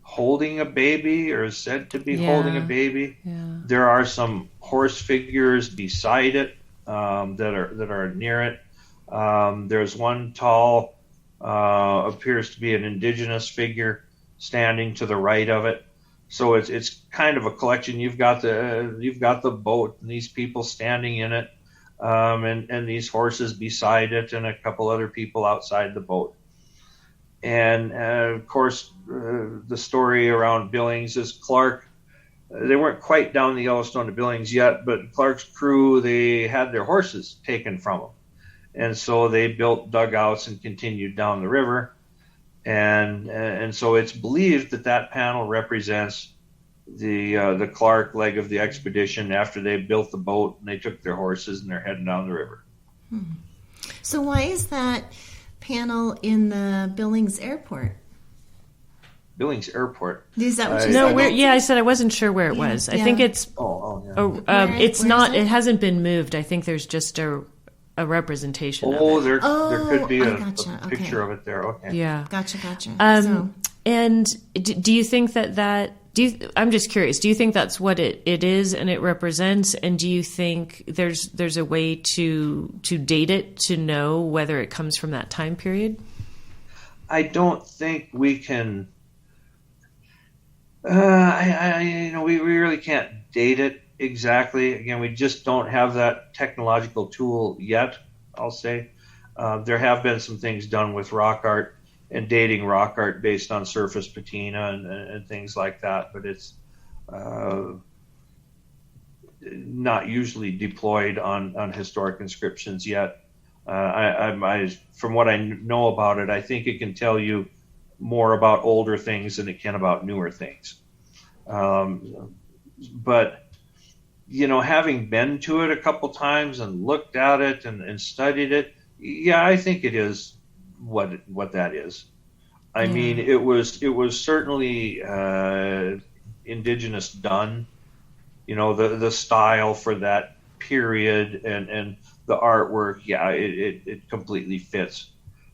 holding a baby, or is said to be holding a baby. Yeah. There are some horse figures beside it that are near it. There's one tall, appears to be an indigenous figure standing to the right of it. So it's kind of a collection. You've got the boat and these people standing in it, and these horses beside it, and a couple other people outside the boat. And of course, the story around Billings is Clark. They weren't quite down the Yellowstone to Billings yet, but Clark's crew, they had their horses taken from them, and so they built dugouts and continued down the river. And so it's believed that panel represents the Clark leg of the expedition after they built the boat and they took their horses and they're heading down the river. So why is that panel in the Billings airport? Billings Airport. Is that what you said? I said I wasn't sure where it was. I think it's. Yeah. It's not. It hasn't been moved. I think there's just a a representation Oh, of it. there could be a gotcha. picture of it there. Okay. Yeah. Gotcha. And do you think I'm just curious, do you think that's what it is and it represents? And do you think there's a way to date it, to know whether it comes from that time period? I don't think we can. We really can't date it exactly. Again, we just don't have that technological tool yet, I'll say. There have been some things done with rock art and dating rock art based on surface patina and things like that, but it's not usually deployed on historic inscriptions yet. From what I know about it, I think it can tell you more about older things than it can about newer things. But having been to it a couple times and looked at it and studied it, yeah, I think it is what that is. I mean, it was certainly indigenous done. The style for that period and the artwork, it completely fits.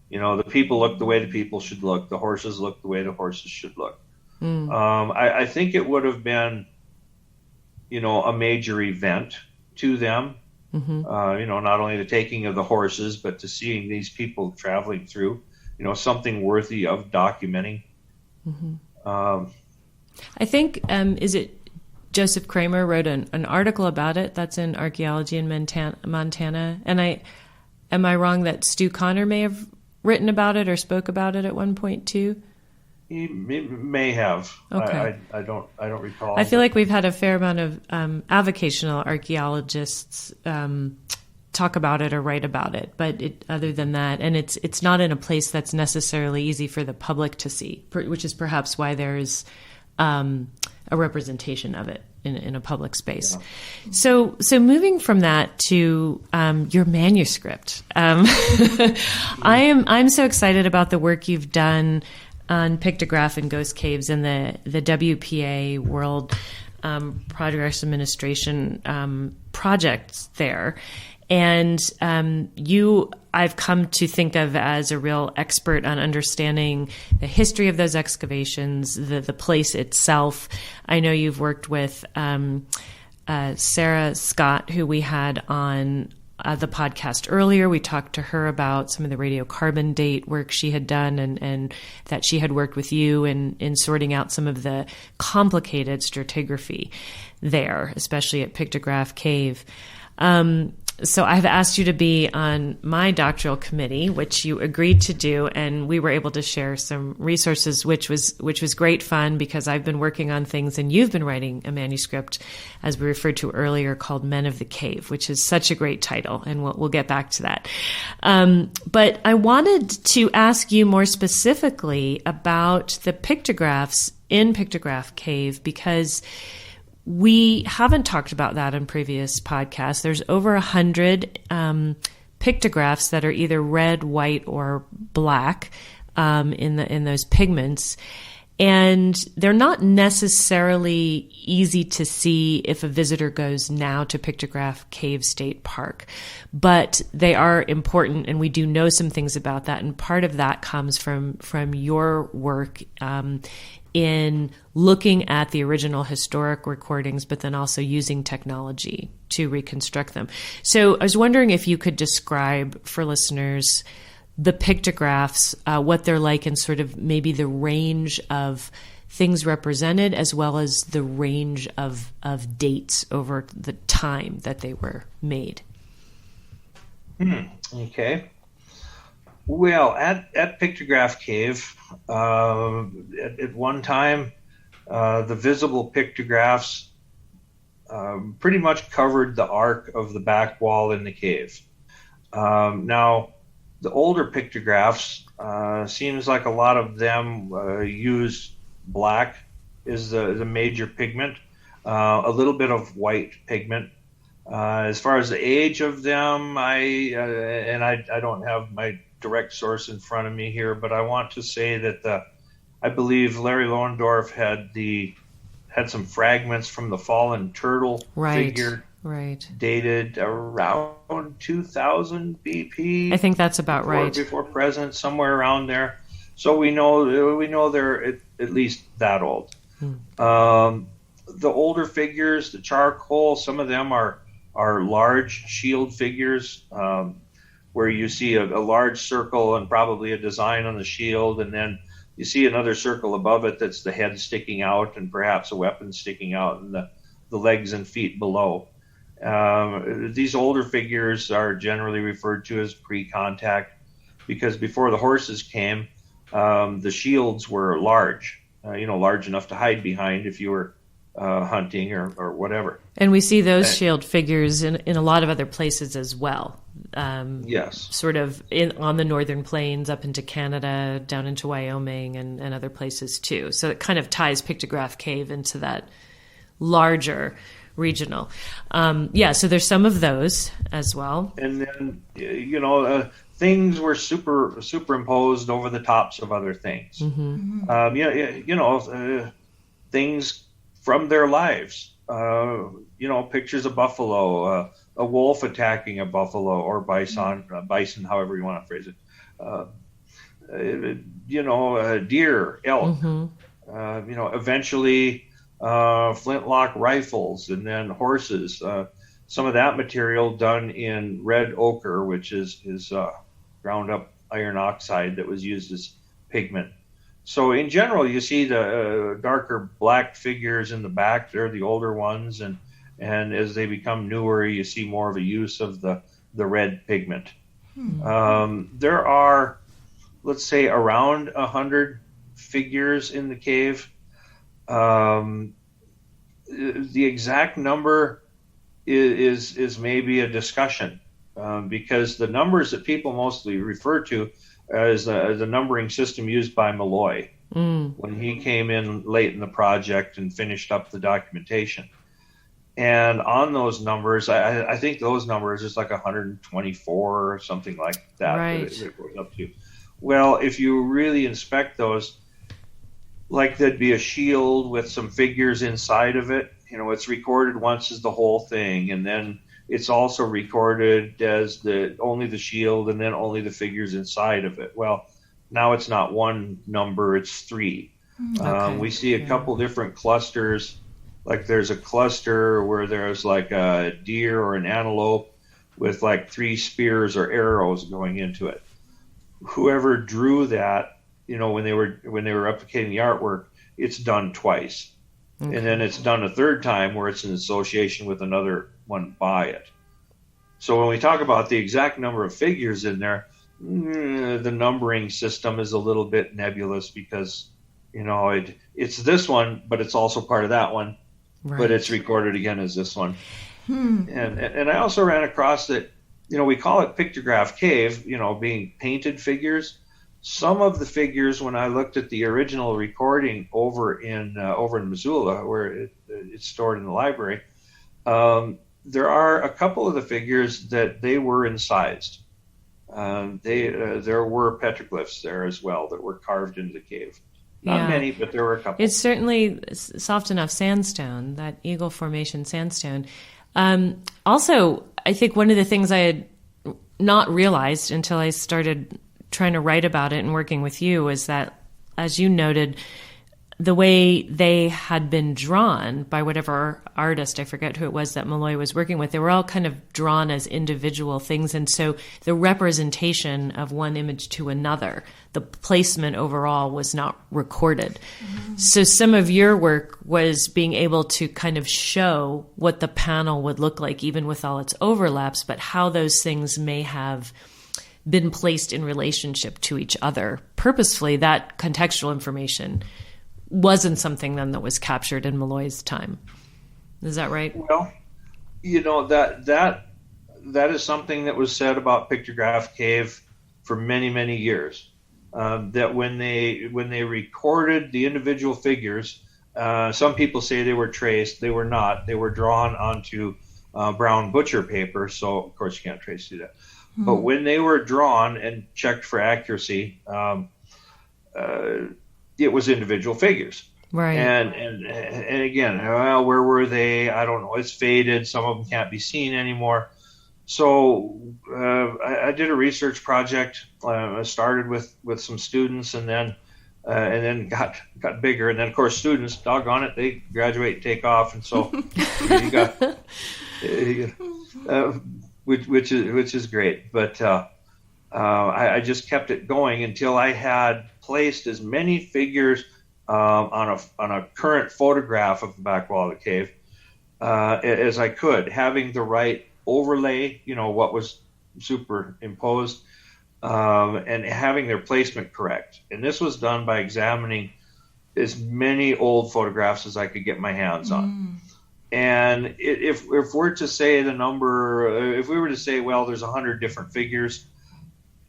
The people look the way the people should look. The horses look the way the horses should look. I think it would have been, a major event to them. Not only the taking of the horses, but to seeing these people traveling through, something worthy of documenting. I think, is it Joseph Kramer wrote an article about it that's in Archaeology in Montana. And am I wrong that Stu Connor may have written about it or spoke about it at one point too? He may have. Okay. I don't recall. I feel like we've had a fair amount of avocational archaeologists talk about it or write about it, but other than that, and it's not in a place that's necessarily easy for the public to see, which is perhaps why there's a representation of it in a public space. Yeah. So moving from that to your manuscript, I'm so excited about the work you've done on pictograph and ghost caves and the WPA World Progress Administration projects there. And I've come to think of as a real expert on understanding the history of those excavations, the place itself. I know you've worked with Sarah Scott, who we had on the podcast earlier. We talked to her about some of the radiocarbon date work she had done and that she had worked with you in sorting out some of the complicated stratigraphy there, especially at Pictograph Cave. So I've asked you to be on my doctoral committee, which you agreed to do, and we were able to share some resources, which was great fun because I've been working on things and you've been writing a manuscript, as we referred to earlier, called Men of the Cave, which is such a great title, and we'll get back to that. But I wanted to ask you more specifically about the pictographs in Pictograph Cave because we haven't talked about that in previous podcasts. There's over 100 pictographs that are either red, white, or black in those pigments. And they're not necessarily easy to see if a visitor goes now to Pictograph Cave State Park. But they are important, and we do know some things about that. And part of that comes from your work in looking at the original historic recordings, but then also using technology to reconstruct them. So I was wondering if you could describe for listeners the pictographs, what they're like, and sort of maybe the range of things represented, as well as the range of dates over the time that they were made. Okay. Well, at Pictograph Cave, at one time, the visible pictographs pretty much covered the arc of the back wall in the cave. Now, the older pictographs, seems like a lot of them use black as the major pigment, a little bit of white pigment. As far as the age of them, I don't have my direct source in front of me here, but I want to say that I believe Larry Lohendorf had some fragments from the fallen turtle figure Right. dated around 2000 BP. I think that's about right. Before present, somewhere around there. So we know they're at least that old. The older figures, the charcoal, some of them are large shield figures, where you see a large circle and probably a design on the shield, and then you see another circle above it that's the head sticking out and perhaps a weapon sticking out, and the legs and feet below. These older figures are generally referred to as pre-contact because before the horses came, the shields were large, large enough to hide behind if you were hunting or whatever. And we see those shield figures in a lot of other places as well. Yes. Sort of on the northern plains, up into Canada, down into Wyoming, and other places too. So it kind of ties Pictograph Cave into that larger regional. So there's some of those as well. And then, things were superimposed over the tops of other things. Things from their lives. Pictures of buffalo, a wolf attacking a buffalo or bison, however you want to phrase it. Deer, elk. Eventually flintlock rifles, and then horses. Some of that material done in red ochre, which is ground up iron oxide that was used as pigment. So in general, you see the darker black figures in the back. They're the older ones, and as they become newer, you see more of a use of the red pigment. There are, let's say, around 100 figures in the cave. The exact number is maybe a discussion, because the numbers that people mostly refer to is the numbering system used by Malloy when he came in late in the project and finished up the documentation. And on those numbers, I think those numbers is like 124 or something like that. Right. That it goes up to. Well, if you really inspect those, like there'd be a shield with some figures inside of it. It's recorded once as the whole thing, and then it's also recorded as only the shield and then only the figures inside of it. Well, now it's not one number, it's three. Okay. We see a couple different clusters. Like there's a cluster where there's like a deer or an antelope with like 3 spears or arrows going into it. Whoever drew that, when they were replicating the artwork, it's done twice. Okay. And then it's done a third time where it's in association with another one by it. So when we talk about the exact number of figures in there, the numbering system is a little bit nebulous because, it's this one, but it's also part of that one, right. But it's recorded again as this one. And I also ran across that, we call it Pictograph Cave, being painted figures. Some of the figures, when I looked at the original recording over in Missoula, where it's stored in the library, there are a couple of the figures that they were incised. There were petroglyphs there as well that were carved into the cave. Not many, but there were a couple. It's certainly soft enough sandstone, that Eagle Formation sandstone. Also, I think one of the things I had not realized until I started trying to write about it and working with you was that, as you noted, the way they had been drawn by whatever artist, I forget who it was that Malloy was working with, they were all kind of drawn as individual things. And so the representation of one image to another, the placement overall was not recorded. So some of your work was being able to kind of show what the panel would look like, even with all its overlaps, but how those things may have been placed in relationship to each other. Purposefully, that contextual information wasn't something then that was captured in Malloy's time. Is that right? Well, that is something that was said about Pictograph Cave for many, many years. That when they recorded the individual figures, some people say they were traced. They were not. They were drawn onto brown butcher paper. So of course you can't trace through that. But when they were drawn and checked for accuracy, it was individual figures. Right. And again, well, where were they? I don't know. It's faded. Some of them can't be seen anymore. So I did a research project. I started with some students, and then got bigger. And then, of course, students, doggone it, they graduate and take off. And so you got, which is great. But I just kept it going until I had placed as many figures on a current photograph of the back wall of the cave as I could, having the right overlay, what was superimposed, and having their placement correct. And this was done by examining as many old photographs as I could get my hands on. And if we're to say the number, if we were to say, well, there's 100 different figures,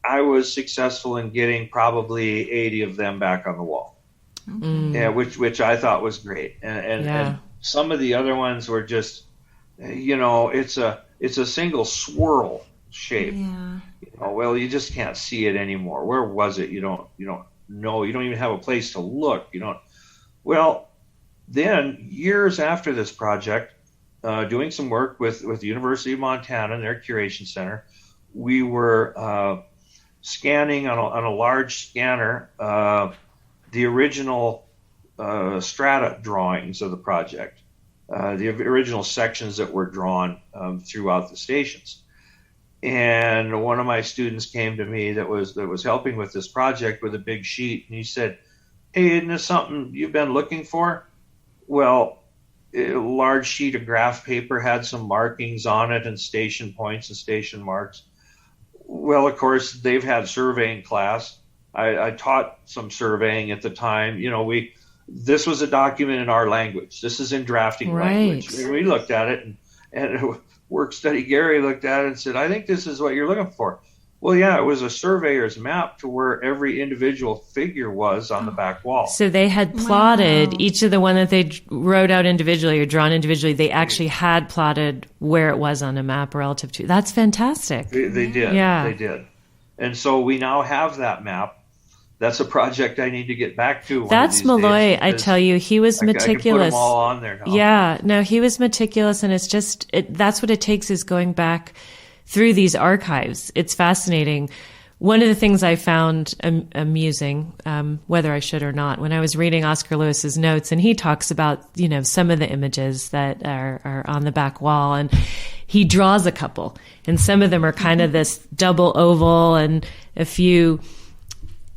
I was successful in getting probably 80 of them back on the wall. Yeah, which I thought was great. And some of the other ones were just, it's a single swirl shape. Yeah. Well, you just can't see it anymore. Where was it? You don't know. You don't even have a place to look. Well, then years after this project, doing some work with the University of Montana and their curation center, we were scanning on a large scanner the original strata drawings of the project. The original sections that were drawn throughout the stations. And one of my students came to me that was helping with this project with a big sheet, and he said, "Hey, isn't this something you've been looking for?" Well, a large sheet of graph paper had some markings on it and station points and station marks. Well, of course, they've had surveying class. I taught some surveying at the time. This was a document in our language. This is in drafting language. And we looked at it, and work study Gary looked at it and said, "I think this is what you're looking for." Well, yeah, it was a surveyor's map to where every individual figure was on the back wall. So they had plotted each of the one that they wrote out individually or drawn individually. They actually had plotted where it was on a map relative to. That's fantastic. They did. Yeah, they did. And so we now have that map. That's a project I need to get back to. That's Malloy, I tell you. He was meticulous. I can put them all on there now. Yeah, no, he was meticulous, and it's just, that's what it takes, is going back through these archives. It's fascinating. One of the things I found amusing, whether I should or not, when I was reading Oscar Lewis's notes, and he talks about, some of the images that are on the back wall, and he draws a couple, and some of them are kind of this double oval and a few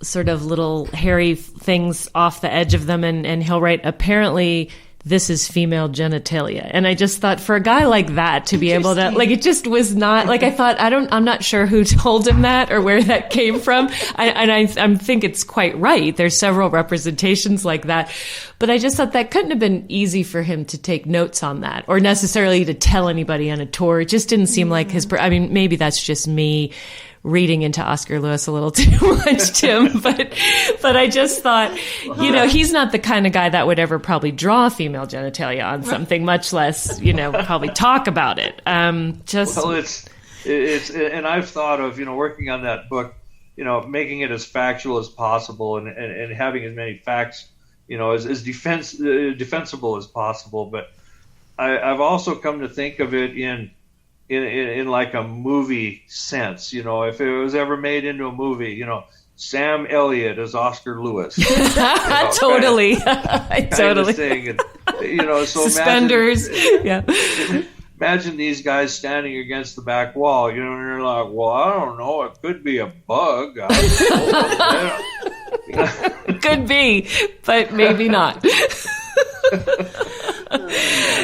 sort of little hairy things off the edge of them, and he'll write, "Apparently this is female genitalia." And I just thought, for a guy like that to be able to, it just was not, I thought, I'm not sure who told him that or where that came from. I think it's quite right. There's several representations like that. But I just thought that couldn't have been easy for him to take notes on that, or necessarily to tell anybody on a tour. It just didn't seem like his, maybe that's just me reading into Oscar Lewis a little too much, Tim, but I just thought, he's not the kind of guy that would ever probably draw female genitalia on something, much less, probably talk about it. Well, it's, and I've thought of, working on that book, making it as factual as possible and having as many facts, as defensible as possible. But I've also come to think of it in like a movie sense, if it was ever made into a movie, Sam Elliott as Oscar Lewis. Totally. Totally. Thing. And, so suspenders. Imagine these guys standing against the back wall, and they're like, "Well, I don't know, it could be a bug." Could be, but maybe not.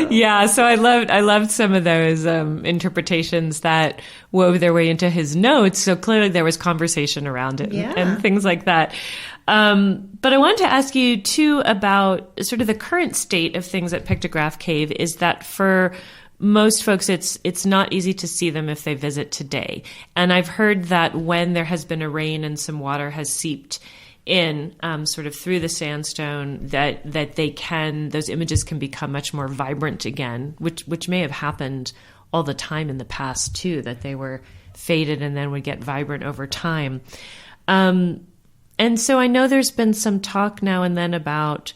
Yeah, so I loved some of those interpretations that wove their way into his notes. So clearly there was conversation around it and things like that. But I wanted to ask you too about sort of the current state of things at Pictograph Cave. Is that for most folks, it's not easy to see them if they visit today. And I've heard that when there has been a rain and some water has seeped in sort of through the sandstone, that those images can become much more vibrant again, which may have happened all the time in the past too, that they were faded and then would get vibrant over time. And so I know there's been some talk now and then about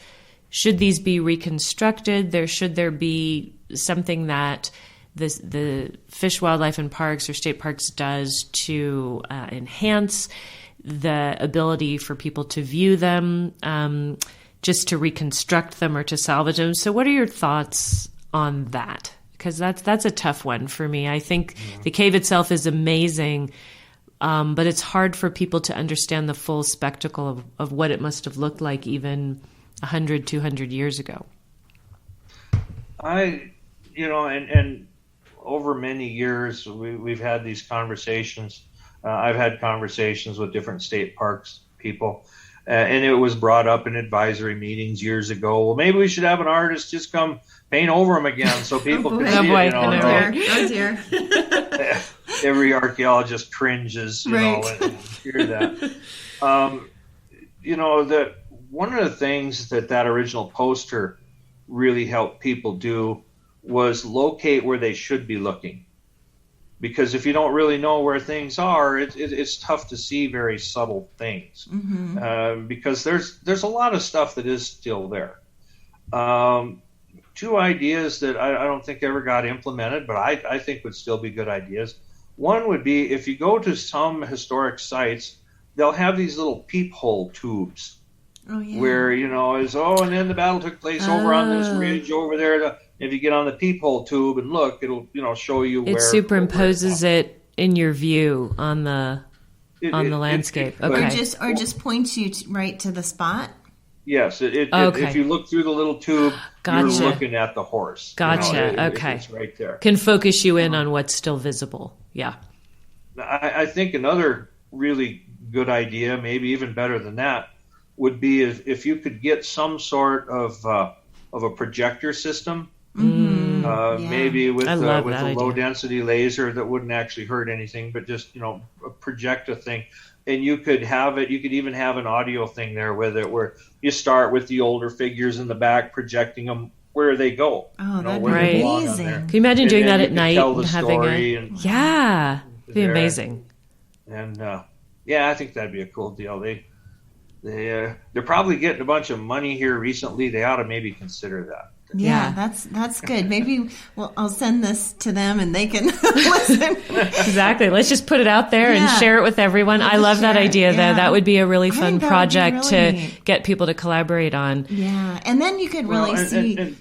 should these be reconstructed? Should there be something that the Fish, Wildlife, and Parks or state parks does to enhance the ability for people to view them, just to reconstruct them or to salvage them? So what are your thoughts on that? Because that's a tough one for me. I think the cave itself is amazing, but it's hard for people to understand the full spectacle of what it must have looked like even 100, 200 years ago. And over many years, we've had these conversations. I've had conversations with different state parks people, and it was brought up in advisory meetings years ago. Well, maybe we should have an artist just come paint over them again so people can see it. Oh dear. Every archaeologist cringes, when you hear that. That one of the things that original poster really helped people do was locate where they should be looking. Because if you don't really know where things are, it's tough to see very subtle things. Because there's a lot of stuff that is still there. Two ideas that I don't think ever got implemented, but I think would still be good ideas. One would be, if you go to some historic sites, they'll have these little peephole tubes. Where, and then the battle took place over on this ridge over there. If you get on the peephole tube and look, it'll, show you where. It superimposes it in your view on the landscape. Okay. Or just points you right to the spot. Yes. If you look through the little tube, you're looking at the horse. Gotcha. Okay. It's right there. Can focus you in on what's still visible. Yeah. I think another really good idea, maybe even better than that, would be if you could get some sort of a projector system, maybe with a low density laser that wouldn't actually hurt anything, but just project a thing, and you could even have an audio thing there with it, where you start with the older figures in the back, projecting them where they go. Oh, that'd be amazing! Can you imagine doing that at night and having it'd be amazing. And I think that'd be a cool deal. They're probably getting a bunch of money here recently. They ought to maybe consider that. Yeah, that's good. Maybe I'll send this to them and they can listen. Exactly. Let's just put it out there and share it with everyone. I love that idea, though. That would be a really fun project to get people to collaborate on. Yeah, and then you could really see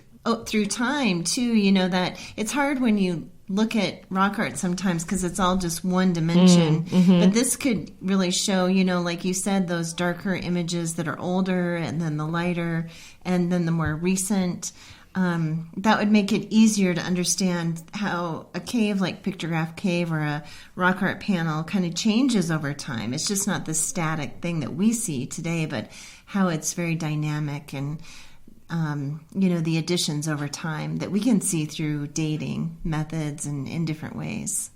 through time, too, that it's hard when you look at rock art sometimes because it's all just one dimension. But this could really show, like you said, those darker images that are older and then the lighter and then the more recent. That would make it easier to understand how a cave like Pictograph Cave or a rock art panel kind of changes over time. It's just not the static thing that we see today, but how it's very dynamic and the additions over time that we can see through dating methods and in different ways.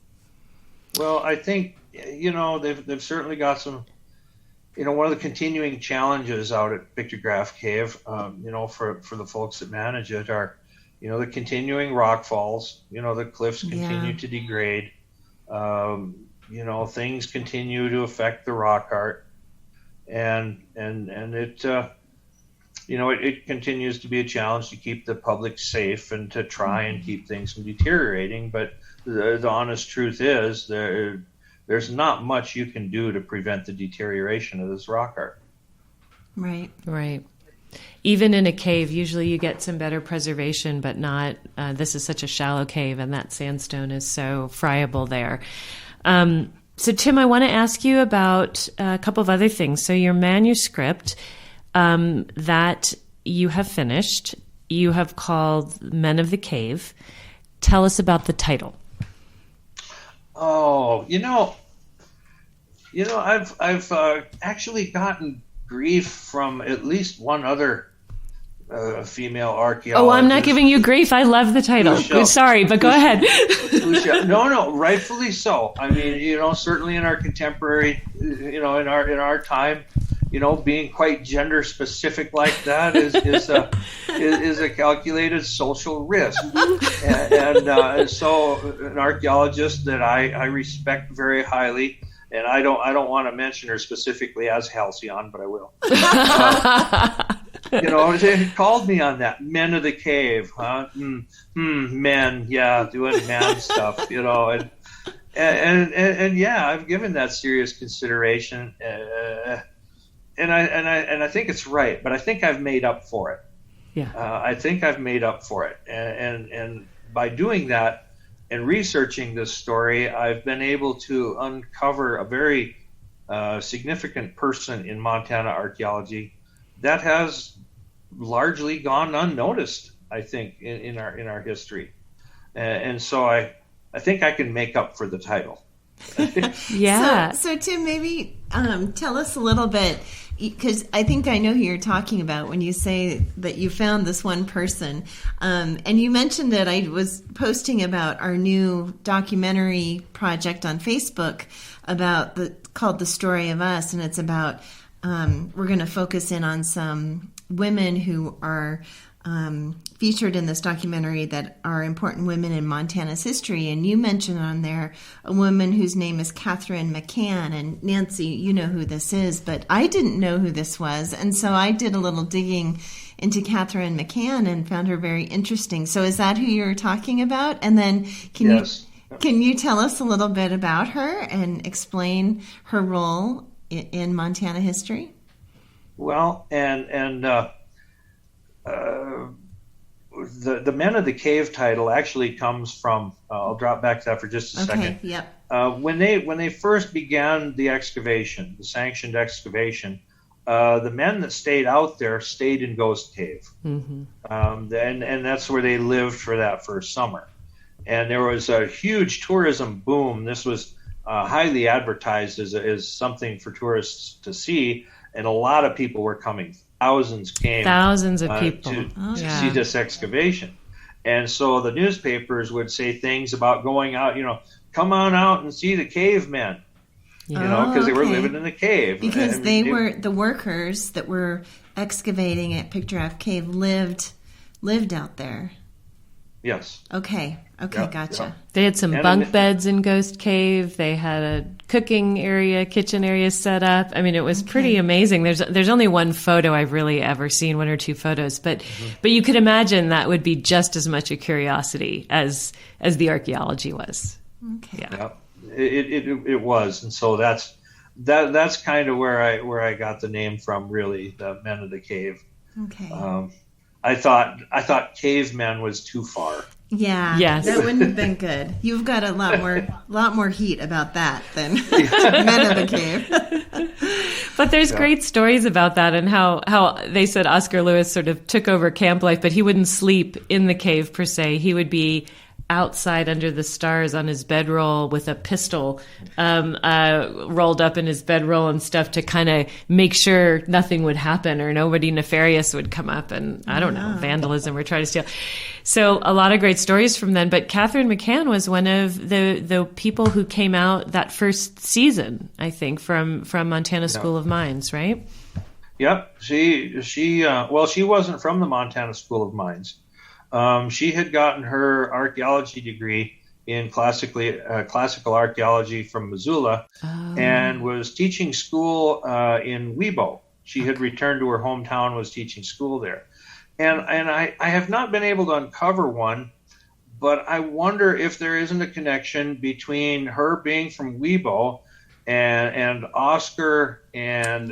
Well, I think, they've certainly got some, one of the continuing challenges out at Pictograph Cave, for the folks that manage it are, the continuing rock falls, the cliffs continue to degrade, things continue to affect the rock art, and it, it continues to be a challenge to keep the public safe and to try and keep things from deteriorating. But the honest truth is there's not much you can do to prevent the deterioration of this rock art. Right. Even in a cave, usually you get some better preservation, but not, this is such a shallow cave and that sandstone is so friable there. So Tim, I want to ask you about a couple of other things. So your manuscript, that you have finished, you have called Men of the Cave. Tell us about the title. Oh, I've actually gotten grief from at least one other female archaeologist. Oh, I'm not giving you grief. I love the title. Sorry, but go ahead. No, rightfully so. I mean, certainly in our contemporary, in our time, being quite gender specific like that is a calculated social risk, and so an archaeologist that I respect very highly, and I don't want to mention her specifically as Halcyon, but I will. They called me on that. Men of the cave, huh? Men, yeah, doing man stuff, and yeah, I've given that serious consideration, and I think it's right, but I think I've made up for it. Yeah, I think I've made up for it, and by doing that and researching this story, I've been able to uncover a very significant person in Montana archaeology that has largely gone unnoticed, I think, in our history, and so I think I can make up for the title. Yeah. So Tim, maybe tell us a little bit, because I think I know who you're talking about when you say that you found this one person. And you mentioned that I was posting about our new documentary project on Facebook called The Story of Us. And it's about, we're going to focus in on some women who are featured in this documentary that are important women in Montana's history. And you mentioned on there a woman whose name is Catherine Mccann. And Nancy, you know who this is, but I didn't know who this was. And so I did a little digging into Catherine Mccann and found her very interesting. So is that who you're talking about? And then can you tell us a little bit about her and explain her role in Montana history? Well, the Men of the Cave title actually comes from, I'll drop back to that for just a second. Yep. When they first began the excavation, the sanctioned excavation, the men that stayed out there stayed in Ghost Cave. Mm-hmm. And that's where they lived for that first summer. And there was a huge tourism boom. This was highly advertised as something for tourists to see, and a lot of people were coming. Thousands of people to see this excavation. And so the newspapers would say things about going out, come on out and see the cavemen, because they were living in the cave. Because they were the workers that were excavating at Pictograph Cave lived out there. Yes. Okay, gotcha. Yep. They had some bunk beds in Ghost Cave. They had a cooking area, kitchen area set up. I mean, it was pretty amazing. There's only one photo I've really ever seen, one or two photos, but you could imagine that would be just as much a curiosity as the archaeology was. Okay. Yeah. It was, and so that's kind of where I got the name from. Really, the Men of the Cave. Okay. I thought cavemen was too far. Yeah. Yes. That wouldn't have been good. You've got a lot more heat about that than Men of the Cave. But there's great stories about that, and how they said Oscar Lewis sort of took over camp life, but he wouldn't sleep in the cave per se. He would be outside under the stars on his bedroll with a pistol rolled up in his bedroll and stuff to kind of make sure nothing would happen or nobody nefarious would come up and, I don't know, vandalism or try to steal. So a lot of great stories from then. But Catherine Mccann was one of the people who came out that first season, I think, from Montana School of Mines, right? Yep. She wasn't from the Montana School of Mines. She had gotten her archaeology degree in classical archaeology from Missoula, and was teaching school in Webo. She had returned to her hometown, was teaching school there. And I have not been able to uncover one, but I wonder if there isn't a connection between her being from Webo and Oscar and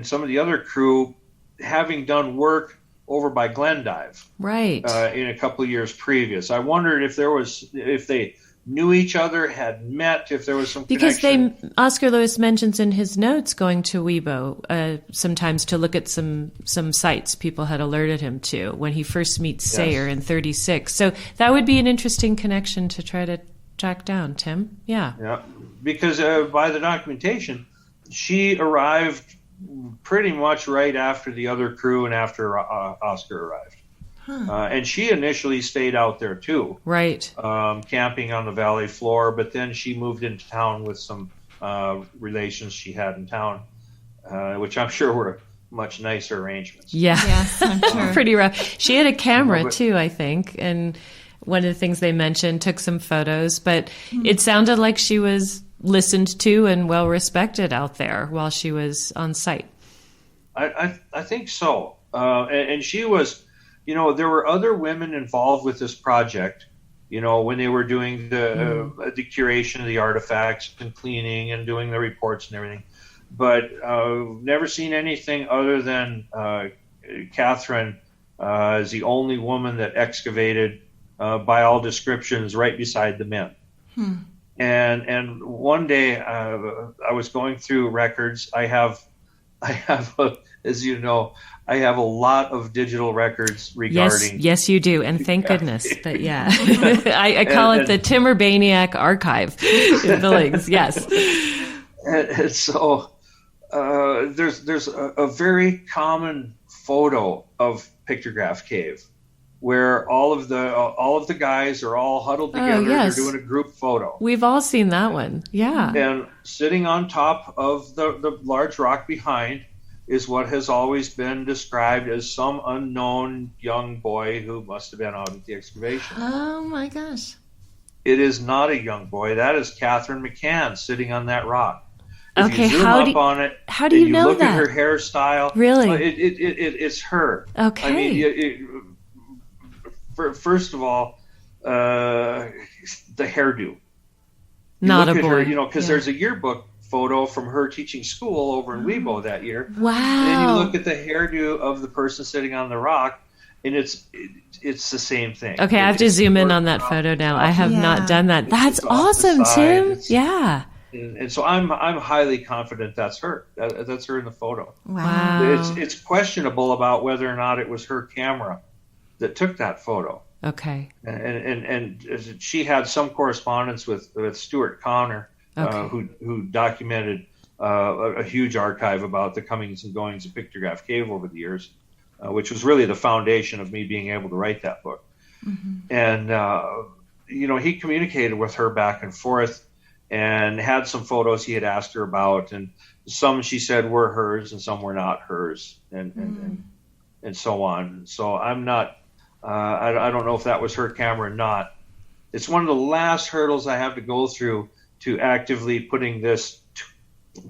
some of the other crew having done work over by Glendive, right? In a couple of years previous. I wondered if they knew each other, had met, if there was some connection. Oscar Lewis mentions in his notes going to Webo sometimes to look at some sites people had alerted him to when he first meets Sayre in 1936. So that would be an interesting connection to try to track down, Tim. Yeah, because by the documentation, she arrived pretty much right after the other crew and after Oscar arrived. And she initially stayed out there too. Right. Camping on the valley floor, but then she moved into town with some relations she had in town, which I'm sure were much nicer arrangements. Yeah. Yes, I'm sure. Pretty rough. She had a camera too, I think, and one of the things they mentioned, took some photos, but it sounded like she was listened to and well respected out there while she was on site. I think so. And she was, there were other women involved with this project, when they were doing the curation of the artifacts and cleaning and doing the reports and everything. But never seen anything other than Catherine as the only woman that excavated, by all descriptions, right beside the men. And one day I was going through records. I have, as you know, I have a lot of digital records regarding. Yes, you do, and thank goodness. But yeah, I call it the Tim Urbaniak archive in Billings. Yes, and so there's a very common photo of Pictograph Cave where all of the guys are all huddled together. Yes. They're doing a group photo. We've all seen that one. Yeah, and sitting on top of the large rock behind is what has always been described as some unknown young boy who must have been out at the excavation. Oh my gosh. It is not a young boy. That is Catherine Mccann sitting on that rock. If okay, you zoom up on it, how do you know look that? At her hairstyle. Really? It's her. Okay. I mean, first of all, the hairdo. Not a boy. Her, because there's a yearbook photo from her teaching school over in Webo that year. Wow. And then you look at the hairdo of the person sitting on the rock, and it's the same thing. Okay, I have to zoom in on that photo now. I have not done that. That's awesome, Tim. Yeah. And so I'm highly confident that's her. That's her in the photo. Wow. It's questionable about whether or not it was her camera that took that photo. Okay. And she had some correspondence with Stuart Connor, who documented a huge archive about the comings and goings of Pictograph Cave over the years, which was really the foundation of me being able to write that book. And he communicated with her back and forth, and had some photos he had asked her about, and some she said were hers and some were not hers, and so on. So I'm not, I don't know if that was her camera or not. It's one of the last hurdles I have to go through to actively putting this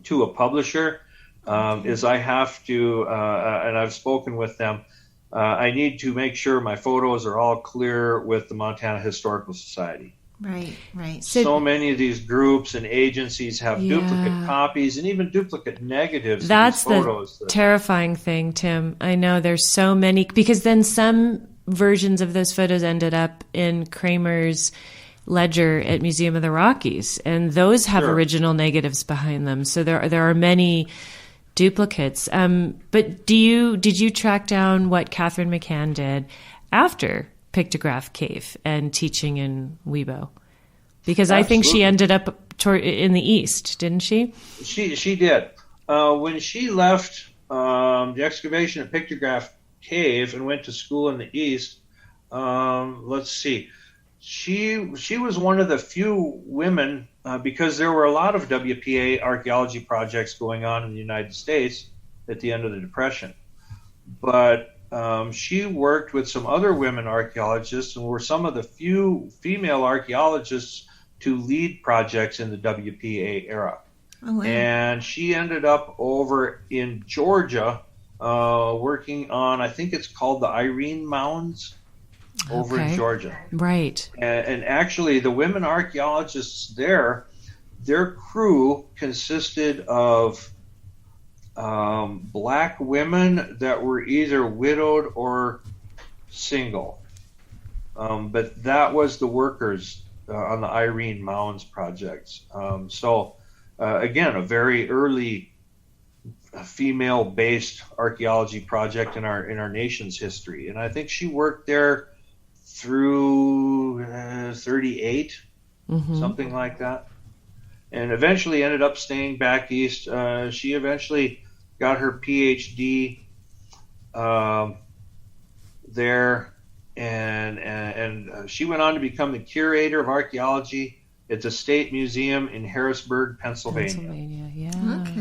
to a publisher, is I have to, and I've spoken with them, I need to make sure my photos are all clear with the Montana Historical Society. Right. So many of these groups and agencies have duplicate copies and even duplicate negatives. That's of these photos. The terrifying thing, Tim. I know there's so many, because then some versions of those photos ended up in Kramer's ledger at Museum of the Rockies, and those have original negatives behind them. So there are many duplicates. But did you track down what Catherine Mccann did after Pictograph Cave and teaching in Webo? Because I think she ended up in the East, didn't she? She did. When she left the excavation at Pictograph Cave and went to school in the East, let's see. She was one of the few women, because there were a lot of WPA archaeology projects going on in the United States at the end of the Depression. But she worked with some other women archaeologists and were some of the few female archaeologists to lead projects in the WPA era. Oh, wow. And she ended up over in Georgia working on, I think it's called the Irene Mounds over in Georgia. Right. And actually the women archaeologists there, their crew consisted of black women that were either widowed or single. But that was the workers on the Irene Mounds projects. Again, a very early female-based archaeology project in our nation's history. And I think she worked there through 38, something like that. And eventually ended up staying back east. She eventually got her PhD there, and she went on to become the curator of archaeology at the State Museum in Harrisburg, Pennsylvania.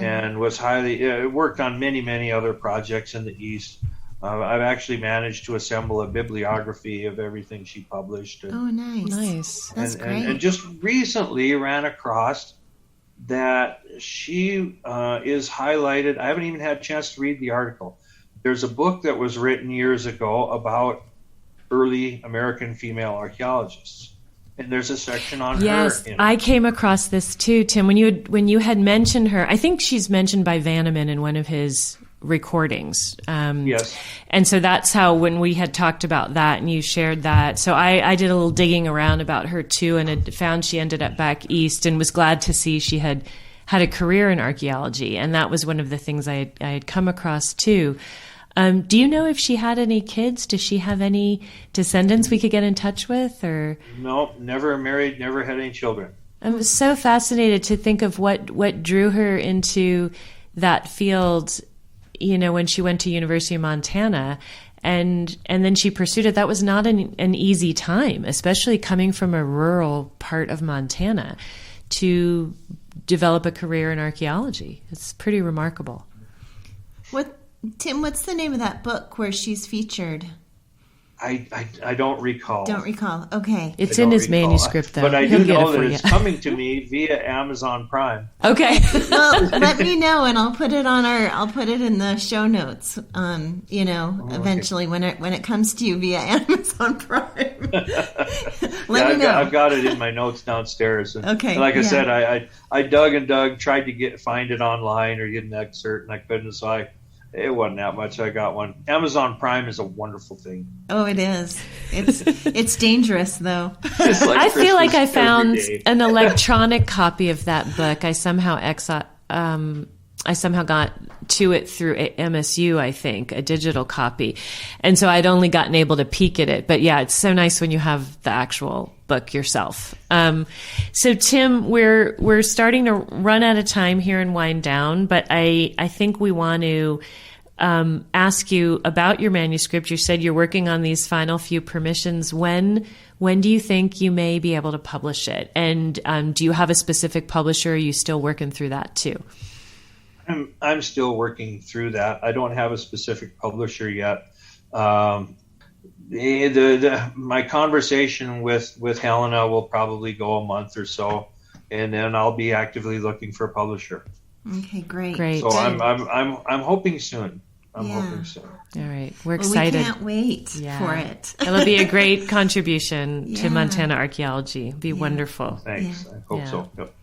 And was highly worked on many other projects in the East. I've actually managed to assemble a bibliography of everything she published. Oh, nice. That's great. And just recently ran across that she is highlighted. I haven't even had a chance to read the article. There's a book that was written years ago about early American female archaeologists, and there's a section on her. Yes, I came across this too, Tim. When you had mentioned her, I think she's mentioned by Vanneman in one of his recordings. Yes. And so that's how, when we had talked about that and you shared that, so I did a little digging around about her too, and had found she ended up back east, and was glad to see she had a career in archaeology. And that was one of the things I had come across too. Do you know if she had any kids? Does she have any descendants we could get in touch with? Or no, never married, never had any children. I was so fascinated to think of what drew her into that field, when she went to University of Montana, and then she pursued it. That was not an easy time, especially coming from a rural part of Montana, to develop a career in archaeology. It's pretty remarkable. Tim, what's the name of that book where she's featured? I don't recall. Don't recall. Okay. It's in his manuscript, though. But I do know that it's coming to me via Amazon Prime. Okay. Well, let me know, and I'll put it in the show notes. Eventually when it comes to you via Amazon Prime. Let me know. I've got it in my notes downstairs. And okay. Like I said, I dug and dug, tried to find it online or get an excerpt, and I couldn't. So it wasn't that much. I got one. Amazon Prime is a wonderful thing. Oh, it is. It's dangerous, though. I feel like I found an electronic copy of that book. I somehow got to it through MSU, I think, a digital copy. And so I'd only gotten able to peek at it. But yeah, it's so nice when you have the actual book yourself. So Tim, we're starting to run out of time here and wind down, but I think we want to ask you about your manuscript. You said you're working on these final few permissions. When do you think you may be able to publish it? And do you have a specific publisher? Or are you still working through that too? I'm still working through that. I don't have a specific publisher yet. My conversation with Helena will probably go a month or so, and then I'll be actively looking for a publisher. Okay, great. So I'm hoping soon. Hoping soon. All right, we're excited. We can't wait for it. It'll be a great contribution to Montana archaeology. It'll be wonderful. Thanks. I hope so. Yep.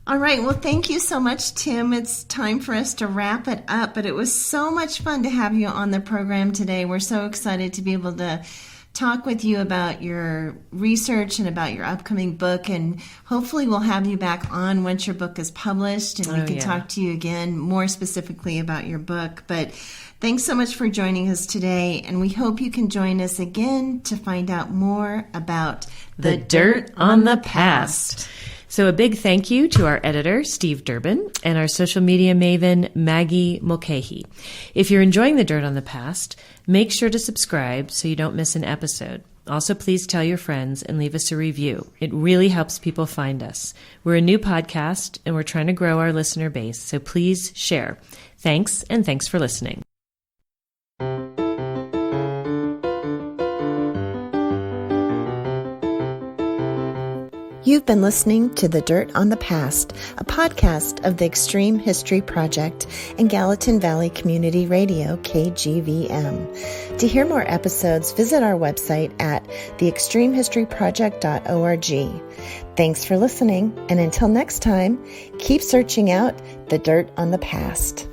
All right. Well, thank you so much, Tim. It's time for us to wrap it up, but it was so much fun to have you on the program today. We're so excited to be able to talk with you about your research and about your upcoming book, and hopefully we'll have you back on once your book is published, and we can talk to you again more specifically about your book. But thanks so much for joining us today, and we hope you can join us again to find out more about the dirt on the past. So a big thank you to our editor, Steve Durbin, and our social media maven, Maggie Mulcahy. If you're enjoying The Dirt on the Past, make sure to subscribe so you don't miss an episode. Also, please tell your friends and leave us a review. It really helps people find us. We're a new podcast, and we're trying to grow our listener base, so please share. Thanks, and thanks for listening. You've been listening to The Dirt on the Past, a podcast of the Extreme History Project and Gallatin Valley Community Radio, KGVM. To hear more episodes, visit our website at theextremehistoryproject.org. Thanks for listening, and until next time, keep searching out the dirt on the past.